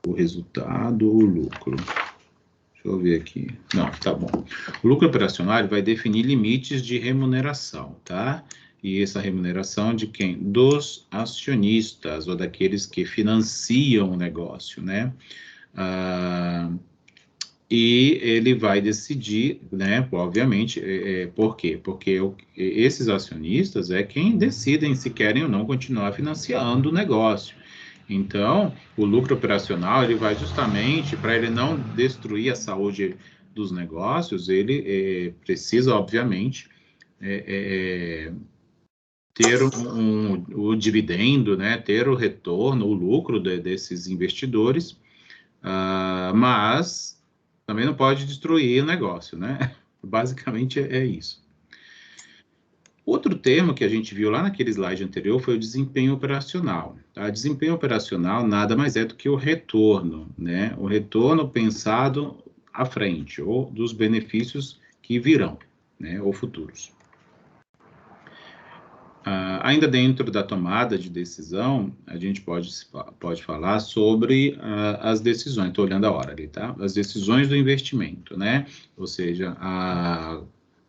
O resultado, o lucro. Deixa eu ver aqui. Não, tá bom. O lucro operacional vai definir limites de remuneração, tá? E essa remuneração de quem? Dos acionistas, ou daqueles que financiam o negócio, né? E ele vai decidir, né, obviamente, por quê? Porque esses acionistas é quem decidem se querem ou não continuar financiando o negócio. Então, o lucro operacional, ele vai justamente, para ele não destruir a saúde dos negócios, ele precisa, obviamente, ter o dividendo, né, ter o retorno, o lucro desses investidores, mas também não pode destruir o negócio, né? Basicamente é isso. Outro termo que a gente viu lá naquele slide anterior foi o desempenho operacional. Tá? Desempenho operacional nada mais é do que o retorno, né? O retorno pensado à frente, ou dos benefícios que virão, né? Ou futuros. Ainda dentro da tomada de decisão, a gente pode falar sobre as decisões. Estou olhando a hora ali, tá? As decisões do investimento, né? Ou seja,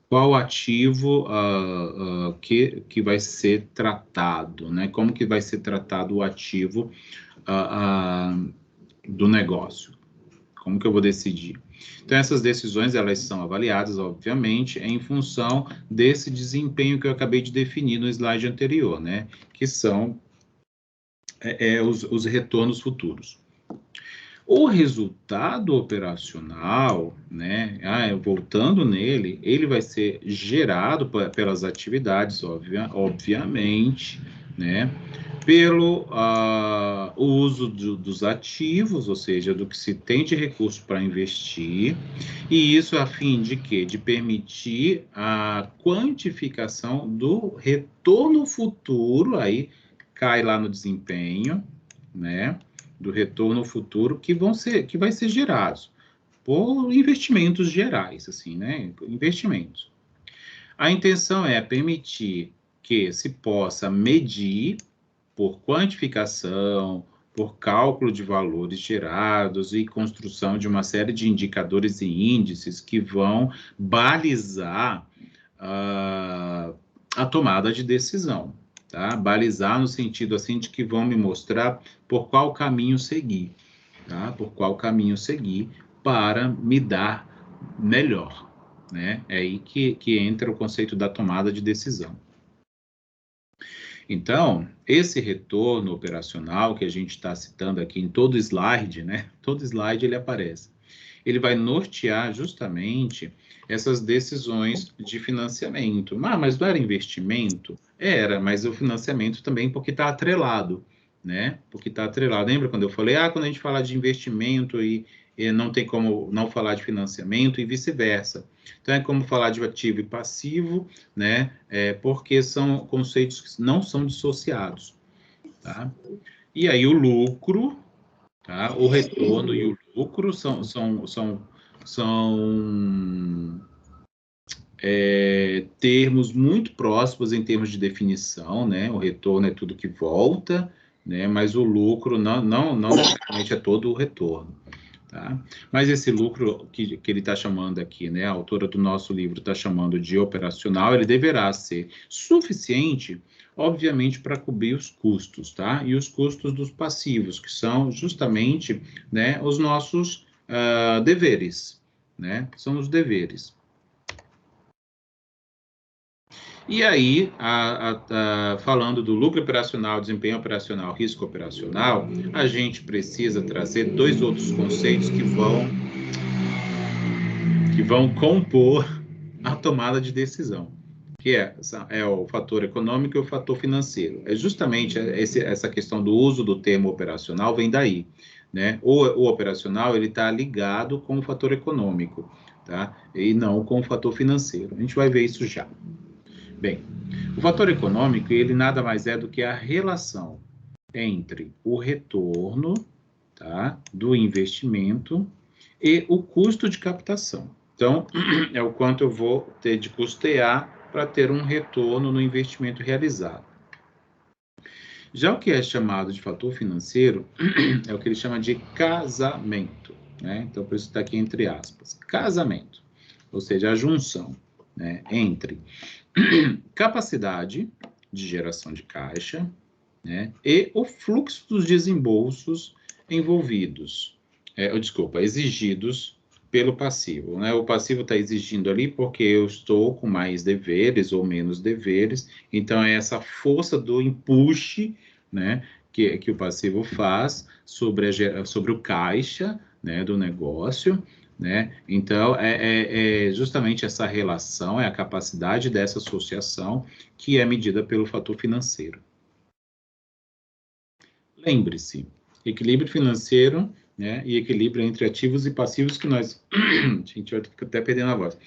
qual ativo que vai ser tratado, né? Como que vai ser tratado o ativo do negócio? Como que eu vou decidir? Então, essas decisões, elas são avaliadas, obviamente, em função desse desempenho que eu acabei de definir no slide anterior, né? Que são os retornos futuros. O resultado operacional, né, voltando nele, ele vai ser gerado pelas atividades, obviamente, né, pelo uso dos ativos, ou seja, do que se tem de recurso para investir, e isso a fim de quê? De permitir a quantificação do retorno futuro, aí cai lá no desempenho, né, do retorno futuro que vai ser gerados por investimentos gerais, assim, né, investimentos. A intenção é permitir que se possa medir por quantificação, por cálculo de valores gerados e construção de uma série de indicadores e índices que vão balizar a tomada de decisão, tá? Balizar no sentido assim de que vão me mostrar por qual caminho seguir, tá? Por qual caminho seguir para me dar melhor, né? É aí que entra o conceito da tomada de decisão. Então, esse retorno operacional que a gente está citando aqui em todo slide, né? Todo slide ele aparece. Ele vai nortear justamente essas decisões de financiamento. Mas não era investimento? Era, mas o financiamento também porque está atrelado, né? Porque está atrelado. Lembra quando eu falei, quando a gente fala de investimento e não tem como não falar de financiamento e vice-versa. Então, é como falar de ativo e passivo, né? Porque são conceitos que não são dissociados, tá? E aí o lucro, tá? O retorno e o lucro são termos muito próximos em termos de definição, né? O retorno é tudo que volta, né? Mas o lucro não necessariamente é todo o retorno. Tá? Mas esse lucro que ele está chamando aqui, né, a autora do nosso livro está chamando de operacional, ele deverá ser suficiente, obviamente, para cobrir os custos, tá? E os custos dos passivos, que são justamente, né, os nossos deveres, né? São os deveres. E aí, falando do lucro operacional, desempenho operacional, risco operacional, a gente precisa trazer dois outros conceitos que vão compor a tomada de decisão, que é o fator econômico e o fator financeiro. É justamente essa questão do uso do termo operacional vem daí, né? O operacional, ele está ligado com o fator econômico, tá? E não com o fator financeiro. A gente vai ver isso já. Bem, o fator econômico, ele nada mais é do que a relação entre o retorno, tá, do investimento e o custo de captação. Então, é o quanto eu vou ter de custear para ter um retorno no investimento realizado. Já o que é chamado de fator financeiro é o que ele chama de casamento, né? Então, por isso está aqui entre aspas, casamento, ou seja, a junção, né, entre capacidade de geração de caixa, né, e o fluxo dos desembolsos envolvidos, exigidos pelo passivo, né? O passivo está exigindo ali porque eu estou com mais deveres ou menos deveres, então é essa força do empuxe, né, que o passivo faz sobre o caixa, né, do negócio, né? Então, justamente essa relação, é a capacidade dessa associação que é medida pelo fator financeiro. Lembre-se, equilíbrio financeiro, né, e equilíbrio entre ativos e passivos que nós... a gente vai até perdendo a voz.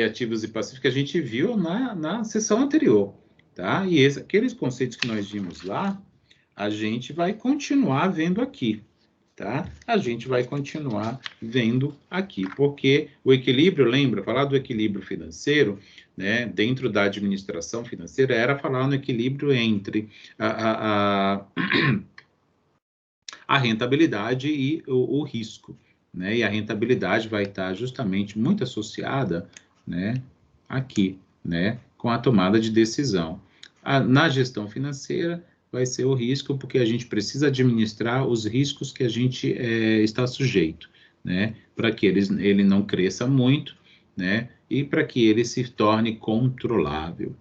Ativos e passivos que a gente viu na sessão anterior, tá? E aqueles conceitos que nós vimos lá, a gente vai continuar vendo aqui, tá? A gente vai continuar vendo aqui, porque o equilíbrio, lembra, falar do equilíbrio financeiro, né, dentro da administração financeira, era falar no equilíbrio entre a rentabilidade e o risco, né? E a rentabilidade vai estar justamente muito associada, né, aqui, né, com a tomada de decisão. Na gestão financeira, vai ser o risco, porque a gente precisa administrar os riscos que a gente está sujeito, né? Para que ele não cresça muito, né? E para que ele se torne controlável,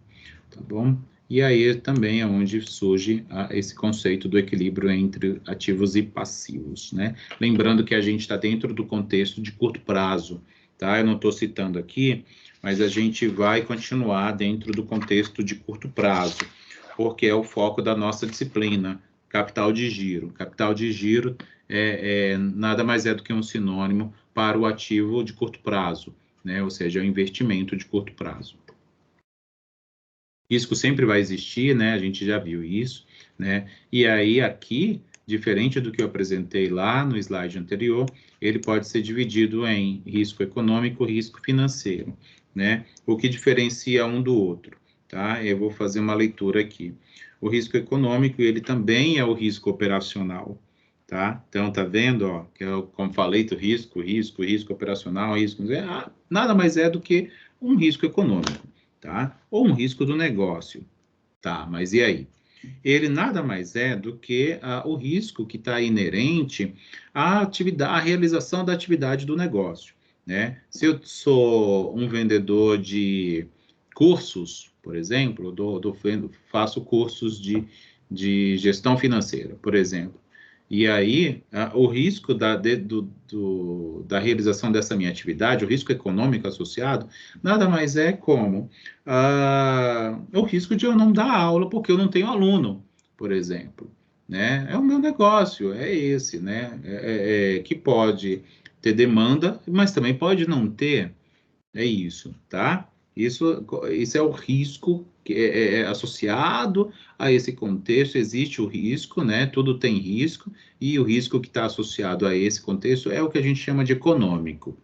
tá bom? E aí também é onde surge esse conceito do equilíbrio entre ativos e passivos, né? Lembrando que a gente está dentro do contexto de curto prazo, tá? Eu não estou citando aqui, mas a gente vai continuar dentro do contexto de curto prazo, porque é o foco da nossa disciplina, capital de giro. Capital de giro nada mais é do que um sinônimo para o ativo de curto prazo, né? Ou seja, o investimento de curto prazo. Risco sempre vai existir, né? A gente já viu isso, né? E aí, aqui, diferente do que eu apresentei lá no slide anterior, ele pode ser dividido em risco econômico e risco financeiro, né? O que diferencia um do outro, tá? Eu vou fazer uma leitura aqui. O risco econômico, ele também é o risco operacional, tá? Então, tá vendo, ó, que eu, como falei, do risco operacional, nada mais é do que um risco econômico. Tá? Ou um risco do negócio, tá? Mas e aí? Ele nada mais é do que o risco que está inerente à atividade, à realização da atividade do negócio, né? Se eu sou um vendedor de cursos, por exemplo, faço cursos de gestão financeira, por exemplo. E aí, o risco da realização dessa minha atividade, o risco econômico associado, nada mais é como o risco de eu não dar aula porque eu não tenho aluno, por exemplo. Né? É o meu negócio, é esse, né? Que pode ter demanda, mas também pode não ter. É isso, tá? Isso é o risco que é associado a esse contexto, existe o risco, né? Tudo tem risco, e o risco que está associado a esse contexto é o que a gente chama de econômico.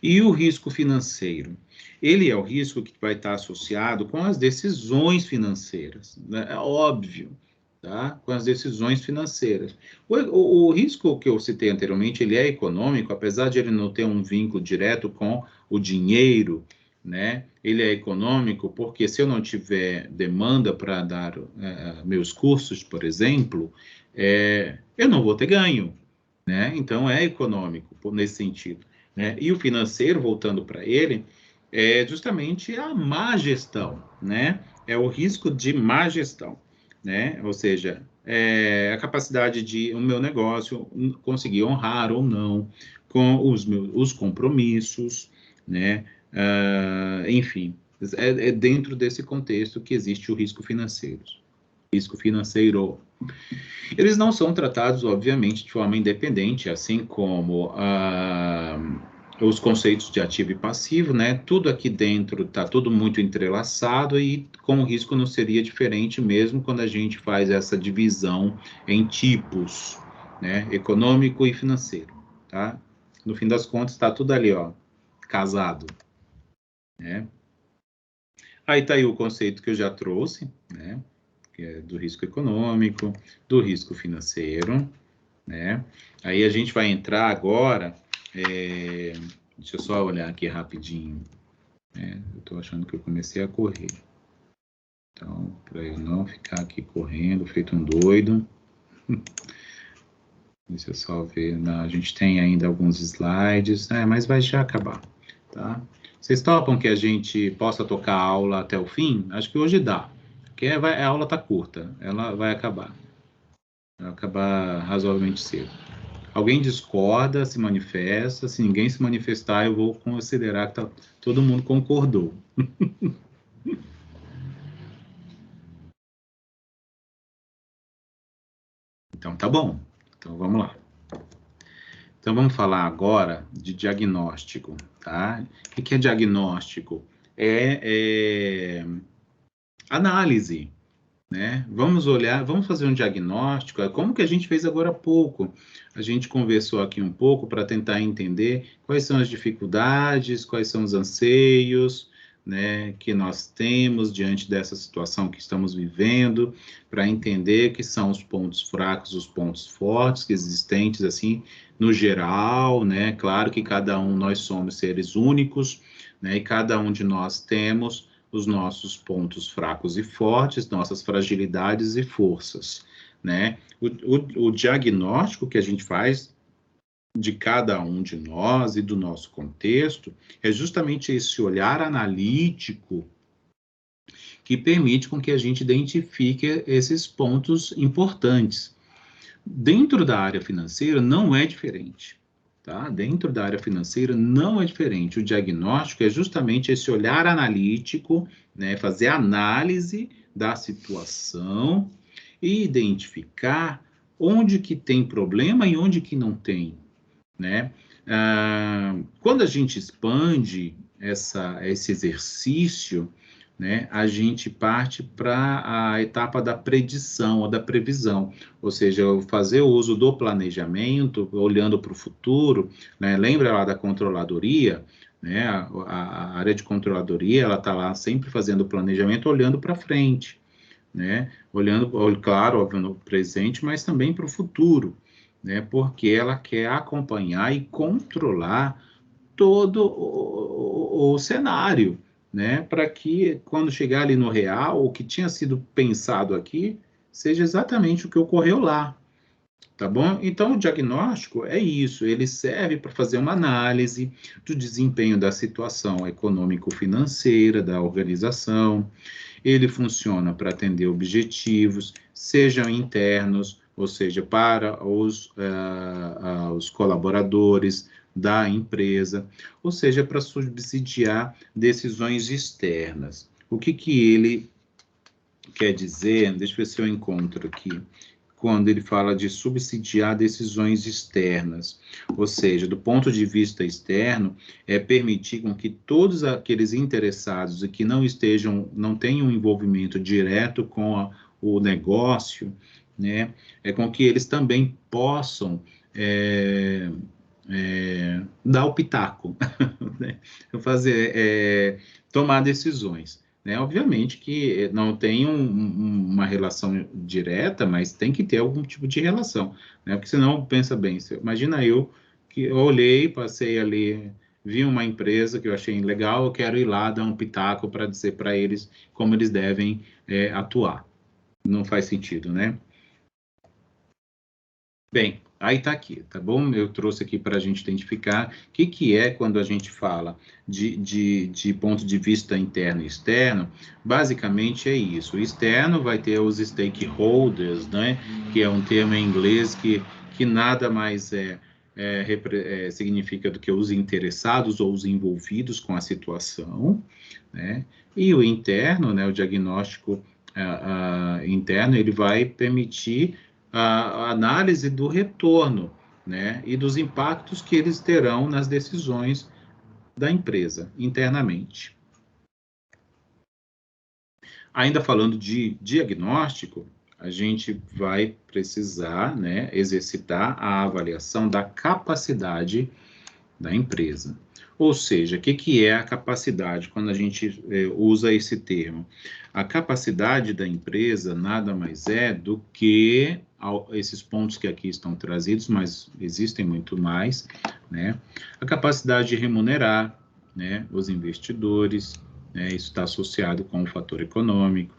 E o risco financeiro? Ele é o risco que vai estar associado com as decisões financeiras, né? É óbvio, tá? Com as decisões financeiras. O risco que eu citei anteriormente, ele é econômico, apesar de ele não ter um vínculo direto com o dinheiro, né? Ele é econômico porque se eu não tiver demanda para dar meus cursos, por exemplo, eu não vou ter ganho, né? Então é econômico nesse sentido, né? E o financeiro, voltando para ele, é justamente a má gestão, né? É o risco de má gestão, né? Ou seja, a capacidade de o meu negócio conseguir honrar ou não com os compromissos, né? Enfim, é dentro desse contexto que existe o risco financeiro. Risco financeiro. Eles não são tratados, obviamente, de forma independente, assim como os conceitos de ativo e passivo, né? Tudo aqui dentro está tudo muito entrelaçado e com o risco não seria diferente mesmo quando a gente faz essa divisão em tipos, né? Econômico e financeiro, tá? No fim das contas, está tudo ali, ó, casado, né? Aí tá aí o conceito que eu já trouxe, né? Que é do risco econômico, do risco financeiro, né? Aí a gente vai entrar agora, deixa eu só olhar aqui rapidinho, eu tô achando que eu comecei a correr, então, para eu não ficar aqui correndo, feito um doido, deixa eu só ver, a gente tem ainda alguns slides, mas vai já acabar, tá? Vocês topam que a gente possa tocar a aula até o fim? Acho que hoje dá, porque a aula tá curta, ela vai acabar razoavelmente cedo. Alguém discorda, se manifesta. Se ninguém se manifestar, eu vou considerar que todo mundo concordou. Então, tá bom. Então, vamos lá. Então, vamos falar agora de diagnóstico, tá? O que é diagnóstico? Análise, né? Vamos fazer um diagnóstico, como que a gente fez agora há pouco. A gente conversou aqui um pouco para tentar entender quais são as dificuldades, quais são os anseios, né, que nós temos diante dessa situação que estamos vivendo, para entender que são os pontos fracos, os pontos fortes que existentes, assim, no geral, né? Claro que nós somos seres únicos, né? E cada um de nós temos os nossos pontos fracos e fortes, nossas fragilidades e forças, né? O diagnóstico que a gente faz de cada um de nós e do nosso contexto é justamente esse olhar analítico que permite com que a gente identifique esses pontos importantes. Dentro da área financeira não é diferente, tá? Dentro da área financeira não é diferente. O diagnóstico é justamente esse olhar analítico, né? Fazer análise da situação e identificar onde que tem problema e onde que não tem, né? Quando a gente expande esse exercício, né, a gente parte para a etapa da predição ou da previsão, ou seja, fazer o uso do planejamento, olhando para o futuro, né? Lembra lá da controladoria, né? A área de controladoria, ela está lá sempre fazendo o planejamento, olhando para frente, né? Olhando, claro, óbvio, no presente, mas também para o futuro, né? Porque ela quer acompanhar e controlar todo o cenário, né? Para que, quando chegar ali no real, o que tinha sido pensado aqui seja exatamente o que ocorreu lá, tá bom? Então, o diagnóstico é isso, ele serve para fazer uma análise do desempenho da situação econômico-financeira da organização, ele funciona para atender objetivos, sejam internos, ou seja, para os colaboradores da empresa, ou seja, para subsidiar decisões externas. O que ele quer dizer? Deixa eu ver se eu encontro aqui. Quando ele fala de subsidiar decisões externas, ou seja, do ponto de vista externo, é permitir com que todos aqueles interessados e que não tenham envolvimento direto com o negócio, né, com que eles também possam dar o pitaco, né, tomar decisões. Né? Obviamente que não tem uma relação direta, mas tem que ter algum tipo de relação, né? Porque senão, pensa bem, imagina eu que eu olhei, passei ali, vi uma empresa que eu achei legal, eu quero ir lá dar um pitaco para dizer para eles como eles devem atuar. Não faz sentido, né? Bem, aí está aqui, tá bom? Eu trouxe aqui para a gente identificar o que é quando a gente fala de ponto de vista interno e externo. Basicamente é isso. O externo vai ter os stakeholders, né? Que é um termo em inglês que nada mais significa do que os interessados ou os envolvidos com a situação, né? E o interno, né? O diagnóstico interno, ele vai permitir a análise do retorno, né, e dos impactos que eles terão nas decisões da empresa internamente. Ainda falando de diagnóstico, a gente vai precisar, né, exercitar a avaliação da capacidade da empresa. Ou seja, o que é a capacidade quando a gente usa esse termo? A capacidade da empresa nada mais é do que esses pontos que aqui estão trazidos, mas existem muito mais, né? A capacidade de remunerar, né, os investidores, né, isso está associado com o fator econômico.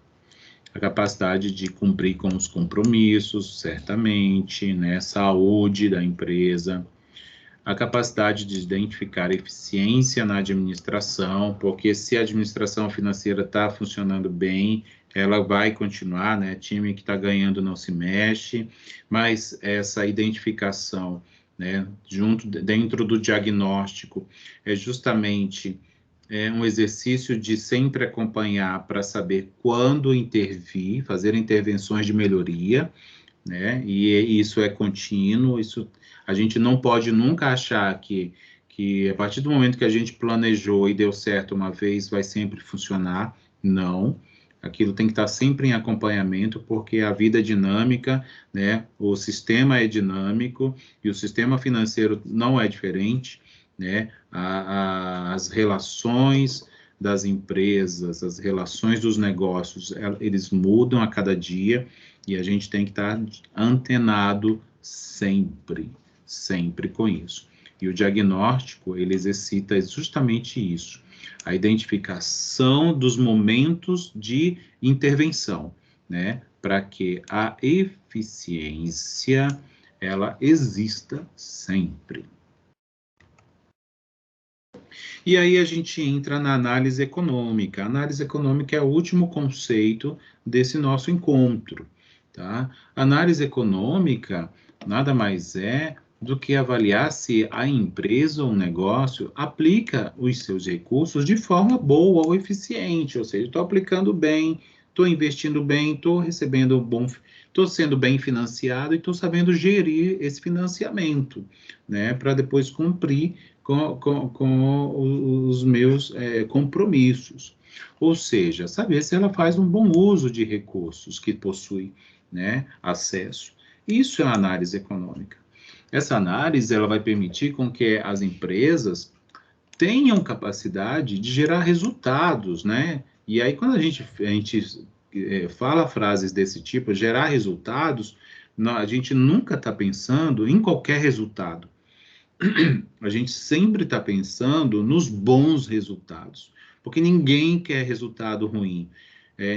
A capacidade de cumprir com os compromissos, certamente, né, saúde da empresa, a capacidade de identificar eficiência na administração, porque se a administração financeira está funcionando bem, ela vai continuar, né? Time que está ganhando não se mexe, mas essa identificação, né, dentro do diagnóstico, é justamente um exercício de sempre acompanhar para saber quando intervir, fazer intervenções de melhoria, né? E isso é contínuo, a gente não pode nunca achar que a partir do momento que a gente planejou e deu certo uma vez, vai sempre funcionar. Não, aquilo tem que estar sempre em acompanhamento, porque a vida é dinâmica, né? O sistema é dinâmico e o sistema financeiro não é diferente, né? As relações das empresas, as relações dos negócios, eles mudam a cada dia e a gente tem que estar antenado sempre com isso. E o diagnóstico, ele exercita justamente isso, a identificação dos momentos de intervenção, né, para que a eficiência, ela exista sempre. E aí a gente entra na análise econômica. A análise econômica é o último conceito desse nosso encontro, tá? A análise econômica nada mais é do que avaliar se a empresa ou o negócio aplica os seus recursos de forma boa ou eficiente, ou seja, estou aplicando bem, estou investindo bem, estou recebendo bom, estou sendo bem financiado e estou sabendo gerir esse financiamento, né, para depois cumprir com os meus compromissos. Ou seja, saber se ela faz um bom uso de recursos que possui, né, acesso. Isso é a análise econômica. Essa análise ela vai permitir com que as empresas tenham capacidade de gerar resultados, né? E aí, quando a gente fala frases desse tipo, gerar resultados, a gente nunca está pensando em qualquer resultado. A gente sempre está pensando nos bons resultados, porque ninguém quer resultado ruim.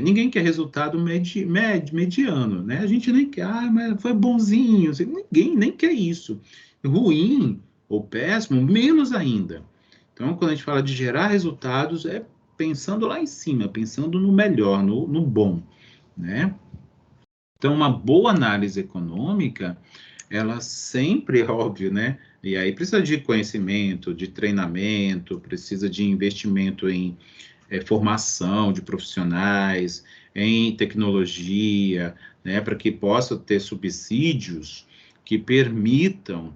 Ninguém quer resultado mediano, né? A gente nem quer, mas foi bonzinho. Ninguém nem quer isso. Ruim ou péssimo, menos ainda. Então, quando a gente fala de gerar resultados, é pensando lá em cima, pensando no melhor, no bom, né? Então, uma boa análise econômica, ela sempre, óbvio, né? E aí precisa de conhecimento, de treinamento, precisa de investimento em formação de profissionais, em tecnologia, né, para que possa ter subsídios que permitam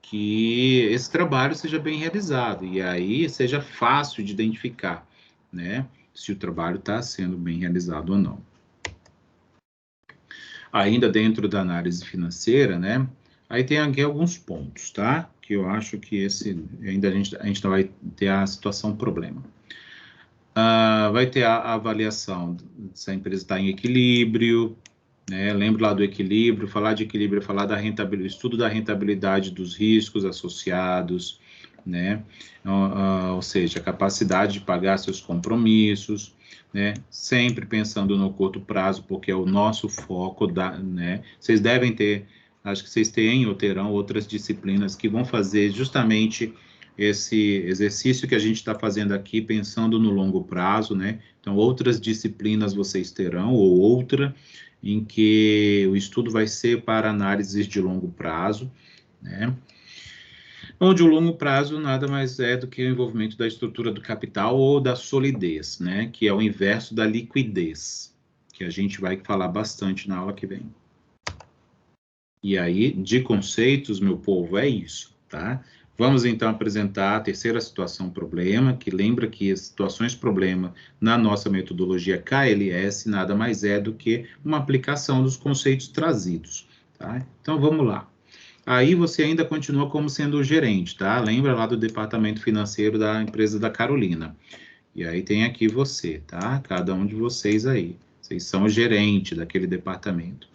que esse trabalho seja bem realizado, e aí seja fácil de identificar, né, se o trabalho está sendo bem realizado ou não. Ainda dentro da análise financeira, né, aí tem aqui alguns pontos, tá, que eu acho que esse, ainda a gente não vai ter a situação problema. Vai ter a avaliação se a empresa está em equilíbrio, né? Lembra lá do equilíbrio, falar de equilíbrio, falar da rentabilidade, estudo da rentabilidade dos riscos associados, né? Ou seja, a capacidade de pagar seus compromissos, né? Sempre pensando no curto prazo, porque é o nosso foco, né? Vocês devem ter, acho que vocês têm ou terão outras disciplinas que vão fazer justamente esse exercício que a gente está fazendo aqui, pensando no longo prazo, né? Então, outras disciplinas vocês terão, ou outra, em que o estudo vai ser para análises de longo prazo, né? Onde o longo prazo nada mais é do que o envolvimento da estrutura do capital ou da solidez, né? Que é o inverso da liquidez, que a gente vai falar bastante na aula que vem. E aí, de conceitos, meu povo, é isso, tá? Vamos, então, apresentar a terceira situação problema, que lembra que as situações problema, na nossa metodologia KLS, nada mais é do que uma aplicação dos conceitos trazidos, tá? Então, vamos lá. Aí, você ainda continua como sendo o gerente, tá? Lembra lá do departamento financeiro da empresa da Carolina. E aí, tem aqui você, tá? Cada um de vocês aí. Vocês são o gerente daquele departamento.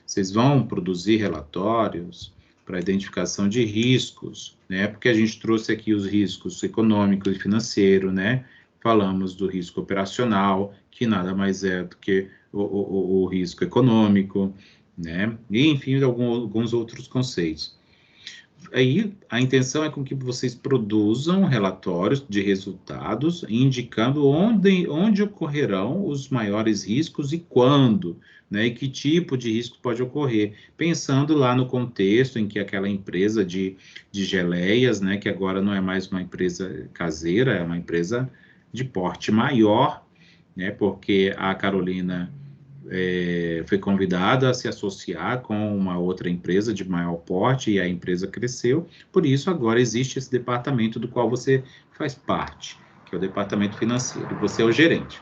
Vocês vão produzir relatórios para identificação de riscos, né? Porque a gente trouxe aqui os riscos econômicos e financeiros, né? Falamos do risco operacional, que nada mais é do que o risco econômico, né? E, enfim, alguns outros conceitos. Aí, a intenção é com que vocês produzam relatórios de resultados, indicando onde ocorrerão os maiores riscos e quando, né, e que tipo de risco pode ocorrer, pensando lá no contexto em que aquela empresa de geleias, né, que agora não é mais uma empresa caseira, é uma empresa de porte maior, né, porque a Carolina foi convidada a se associar com uma outra empresa de maior porte e a empresa cresceu, por isso agora existe esse departamento do qual você faz parte, que é o departamento financeiro, você é o gerente.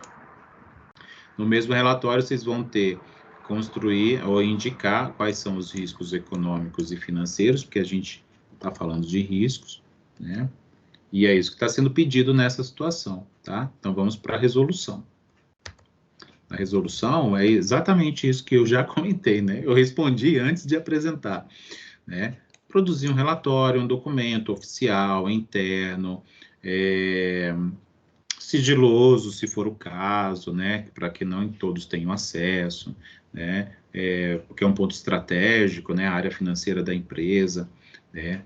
No mesmo relatório, vocês vão construir ou indicar quais são os riscos econômicos e financeiros, porque a gente está falando de riscos, né? E é isso que está sendo pedido nessa situação, tá? Então, vamos para a resolução. A resolução é exatamente isso que eu já comentei, né? Eu respondi antes de apresentar, né? Produzir um relatório, um documento oficial, interno, sigiloso, se for o caso, né? Para que não todos tenham acesso, né? Porque é um ponto estratégico, né? A área financeira da empresa, né?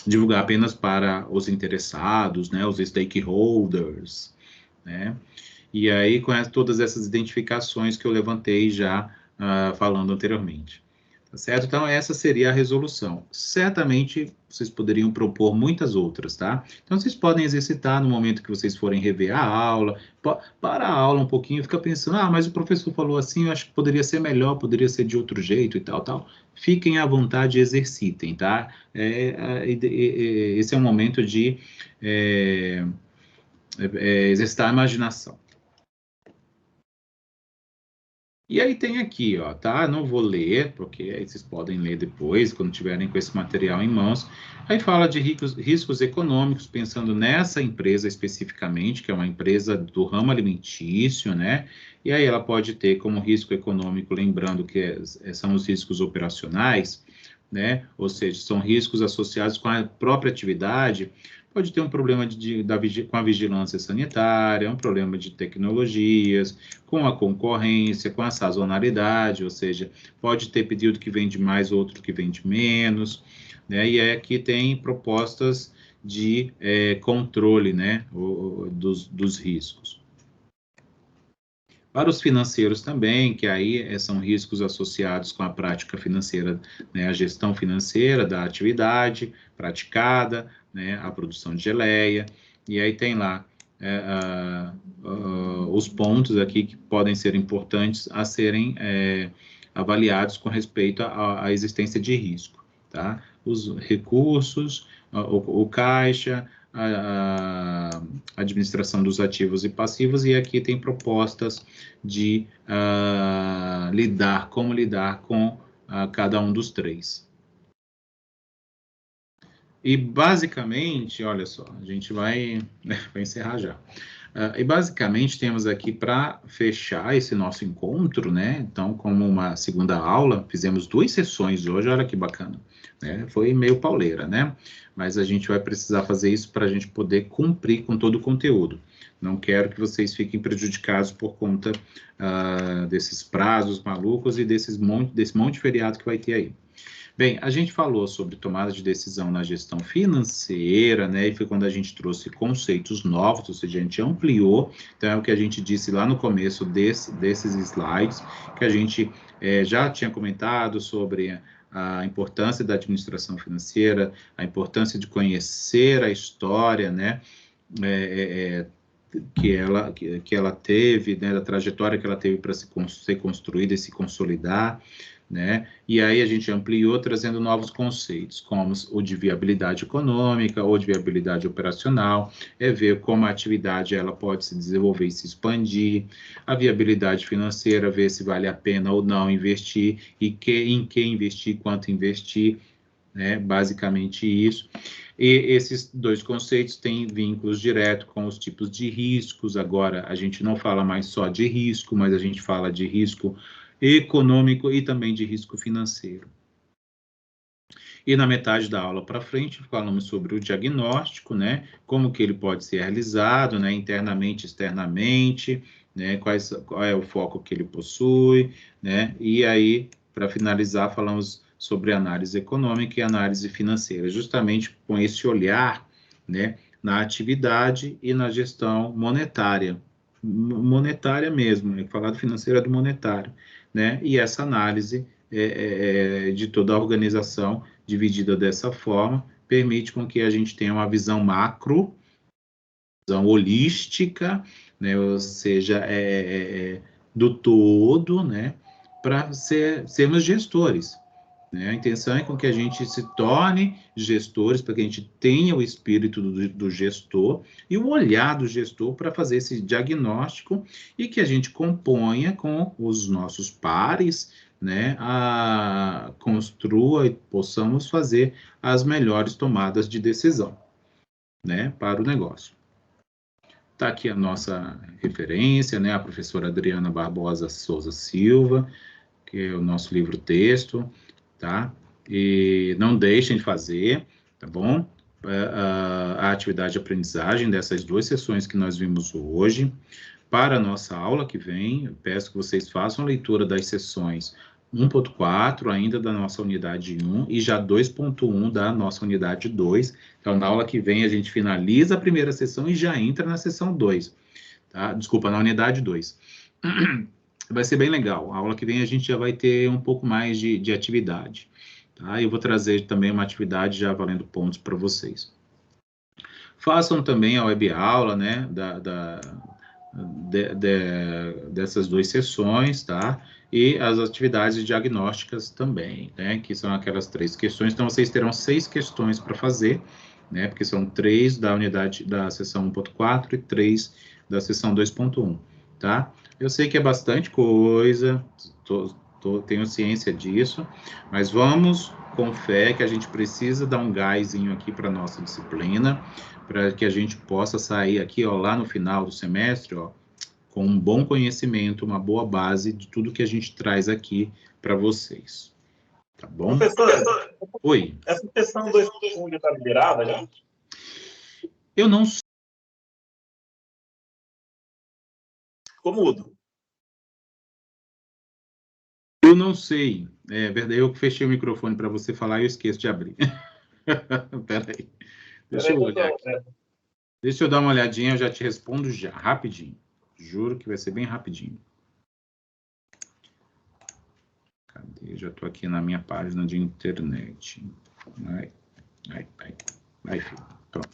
divulgar apenas para os interessados, né, os stakeholders, né? E aí, com todas essas identificações que eu levantei já falando anteriormente. Tá certo? Então, essa seria a resolução. Certamente, vocês poderiam propor muitas outras, tá? Então, vocês podem exercitar no momento que vocês forem rever a aula, para a aula um pouquinho, fica pensando, mas o professor falou assim, eu acho que poderia ser melhor, poderia ser de outro jeito e tal, tal. Fiquem à vontade e exercitem, tá? Esse é um momento de exercitar a imaginação. E aí tem aqui, ó, tá? Não vou ler, porque aí vocês podem ler depois, quando tiverem com esse material em mãos. Aí fala de riscos econômicos, pensando nessa empresa especificamente, que é uma empresa do ramo alimentício, né? E aí ela pode ter como risco econômico, lembrando que são os riscos operacionais, né? Ou seja, são riscos associados com a própria atividade. Pode ter um problema com a vigilância sanitária, um problema de tecnologias, com a concorrência, com a sazonalidade, ou seja, pode ter período que vende mais, outro que vende menos, né? E aqui tem propostas de controle, né, dos riscos. Para os financeiros também, que aí são riscos associados com a prática financeira, né, a gestão financeira da atividade praticada, né, a produção de geleia, e aí tem lá os pontos aqui que podem ser importantes a serem avaliados com respeito à existência de risco, tá? Os recursos, o caixa, a administração dos ativos e passivos, e aqui tem propostas de como lidar com cada um dos três. E basicamente, olha só, a gente vai encerrar já. E basicamente temos aqui para fechar esse nosso encontro, né? Então, como uma segunda aula, fizemos 2 sessões hoje, olha que bacana, né? Foi meio pauleira, né? Mas a gente vai precisar fazer isso para a gente poder cumprir com todo o conteúdo. Não quero que vocês fiquem prejudicados por conta desses prazos malucos e desse monte de feriado que vai ter aí. Bem, a gente falou sobre tomada de decisão na gestão financeira, né? E foi quando a gente trouxe conceitos novos, ou seja, a gente ampliou. Então, é o que a gente disse lá no começo desses slides, que a gente já tinha comentado sobre a importância da administração financeira, a importância de conhecer a história, né? Que ela teve, né? Da trajetória que ela teve para ser construída e se consolidar, né? E aí a gente ampliou trazendo novos conceitos, como o de viabilidade econômica ou de viabilidade operacional, ver como a atividade ela pode se desenvolver e se expandir, a viabilidade financeira, ver se vale a pena ou não investir, e em que investir, quanto investir, né? Basicamente isso. E esses 2 conceitos têm vínculos diretos com os tipos de riscos. Agora, a gente não fala mais só de risco, mas a gente fala de risco econômico e também de risco financeiro. E na metade da aula para frente, falamos sobre o diagnóstico, né? Como que ele pode ser realizado, né? Internamente, externamente, né? Qual é o foco que ele possui, né? E aí, para finalizar, falamos sobre análise econômica e análise financeira, justamente com esse olhar, né? Na atividade e na gestão monetária mesmo, né? Falar do financeiro é do monetário, né? E essa análise de toda a organização dividida dessa forma permite com que a gente tenha uma visão macro, visão holística, né? Ou seja, do todo, né? Para sermos gestores. Né? A intenção é com que a gente se torne gestores, para que a gente tenha o espírito do gestor e o olhar do gestor para fazer esse diagnóstico e que a gente componha com os nossos pares, né, construa e possamos fazer as melhores tomadas de decisão, né, para o negócio. Está aqui a nossa referência, né, a professora Adriana Barbosa Souza Silva, que é o nosso livro-texto, tá? E não deixem de fazer, tá bom? A atividade de aprendizagem dessas 2 sessões que nós vimos hoje. Para a nossa aula que vem, eu peço que vocês façam a leitura das sessões 1.4 ainda da nossa unidade 1 e já 2.1 da nossa unidade 2. Então, na aula que vem, a gente finaliza a primeira sessão e já entra na sessão 2. Tá? Desculpa, na unidade 2. Vai ser bem legal. A aula que vem a gente já vai ter um pouco mais de atividade. Tá? Eu vou trazer também uma atividade já valendo pontos para vocês. Façam também a web aula, né, dessas 2 sessões, tá? E as atividades diagnósticas também, né? Que são aquelas 3 questões. Então, vocês terão 6 questões para fazer, né? Porque são 3 da unidade da sessão 1.4 e 3 da sessão 2.1, tá? Eu sei que é bastante coisa, tenho ciência disso, mas vamos com fé que a gente precisa dar um gásinho aqui para nossa disciplina, para que a gente possa sair aqui, ó, lá no final do semestre, ó, com um bom conhecimento, uma boa base de tudo que a gente traz aqui para vocês. Tá bom? Professor, oi. Essa sessão 2.1 já está liberada, já? Eu não sei. Ficou mudo. Eu não sei. É verdade, eu fechei o microfone para você falar e eu esqueço de abrir. Peraí. Deixa eu olhar aqui. Deixa eu dar uma olhadinha, eu já te respondo já, rapidinho. Juro que vai ser bem rapidinho. Cadê? Já estou aqui na minha página de internet. Vai, filho. Pronto.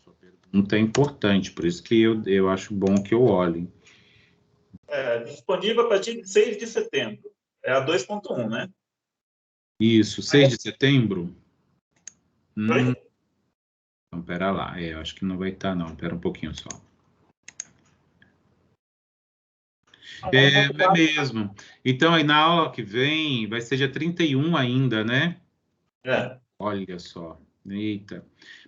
Sua pergunta é importante, por isso que eu acho bom que eu olhe. Disponível a partir de 6 de setembro. É a 2.1, né? Isso, 6 de setembro? Oi? Então, pera lá. Eu acho que não vai estar, não. Pera um pouquinho só. É mesmo. Então, aí na aula que vem, vai ser dia 31 ainda, né? É. Olha só. Eita.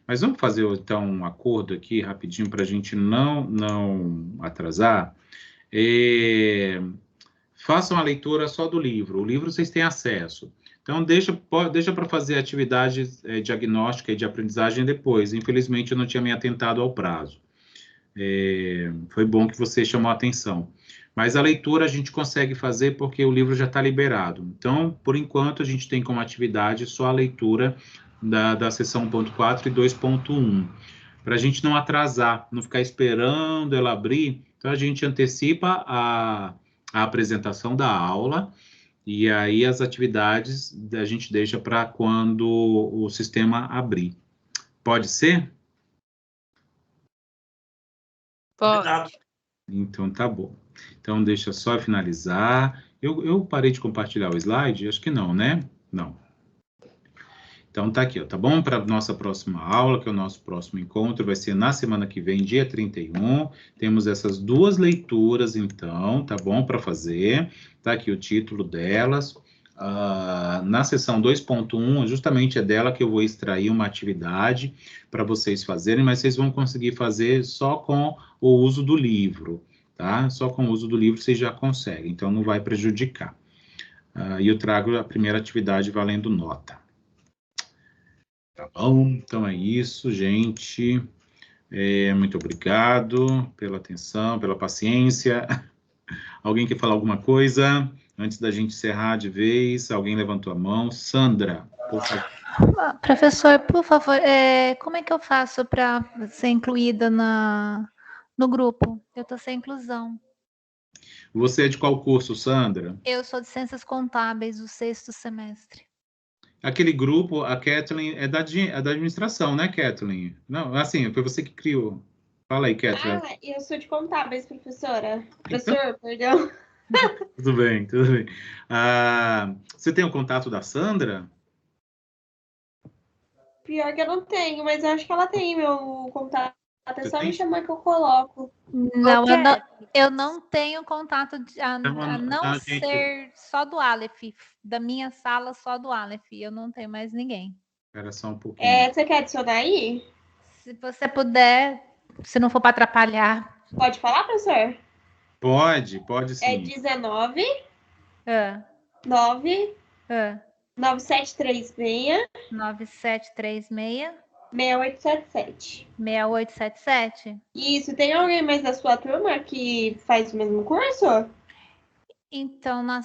Mas vamos fazer, então, um acordo aqui, rapidinho, para a gente não atrasar. Façam a leitura só do livro. O livro vocês têm acesso. Então, deixa para fazer a atividade diagnóstica e de aprendizagem depois. Infelizmente, eu não tinha me atentado ao prazo. Foi bom que você chamou a atenção. Mas a leitura a gente consegue fazer porque o livro já está liberado. Então, por enquanto, a gente tem como atividade só a leitura da sessão 1.4 e 2.1. Para a gente não atrasar, não ficar esperando ela abrir, então a gente antecipa a apresentação da aula, e aí as atividades a gente deixa para quando o sistema abrir. Pode ser? Pode. Então, tá bom. Então, deixa só finalizar. Eu parei de compartilhar o slide? Acho que não, né? Não. Então, tá aqui, ó, tá bom? Para a nossa próxima aula, que é o nosso próximo encontro, vai ser na semana que vem, dia 31. Temos essas 2 leituras, então, tá bom? Para fazer. Tá aqui o título delas. Na sessão 2.1, justamente é dela que eu vou extrair uma atividade para vocês fazerem, mas vocês vão conseguir fazer só com o uso do livro, tá? Só com o uso do livro vocês já conseguem, então não vai prejudicar. E eu trago a primeira atividade valendo nota. Tá bom? Então é isso, gente. Muito obrigado pela atenção, pela paciência. Alguém quer falar alguma coisa? Antes da gente encerrar de vez, alguém levantou a mão. Sandra, por favor. Professor, por favor, como é que eu faço para ser incluída no grupo? Eu estou sem inclusão. Você é de qual curso, Sandra? Eu sou de Ciências Contábeis, do 6º semestre. Aquele grupo, a Kathleen, é da administração, né, Kathleen? Não, assim, foi você que criou. Fala aí, Kathleen. Eu sou de contábeis, professora. Professor, perdão. Tudo bem, tudo bem. Você tem o contato da Sandra? Pior que eu não tenho, mas eu acho que ela tem meu contato. É só tem? me chamar que eu coloco. Não, eu não tenho contato, a não ser só do Aleph, da minha sala só do Aleph. Eu não tenho mais ninguém. Espera só um pouquinho. Você quer adicionar aí? Se você puder, se não for para atrapalhar. Pode falar, professor? Pode sim. É 19 9 9736 9736 6877. 6877? Isso, tem alguém mais da sua turma que faz o mesmo curso? Então, na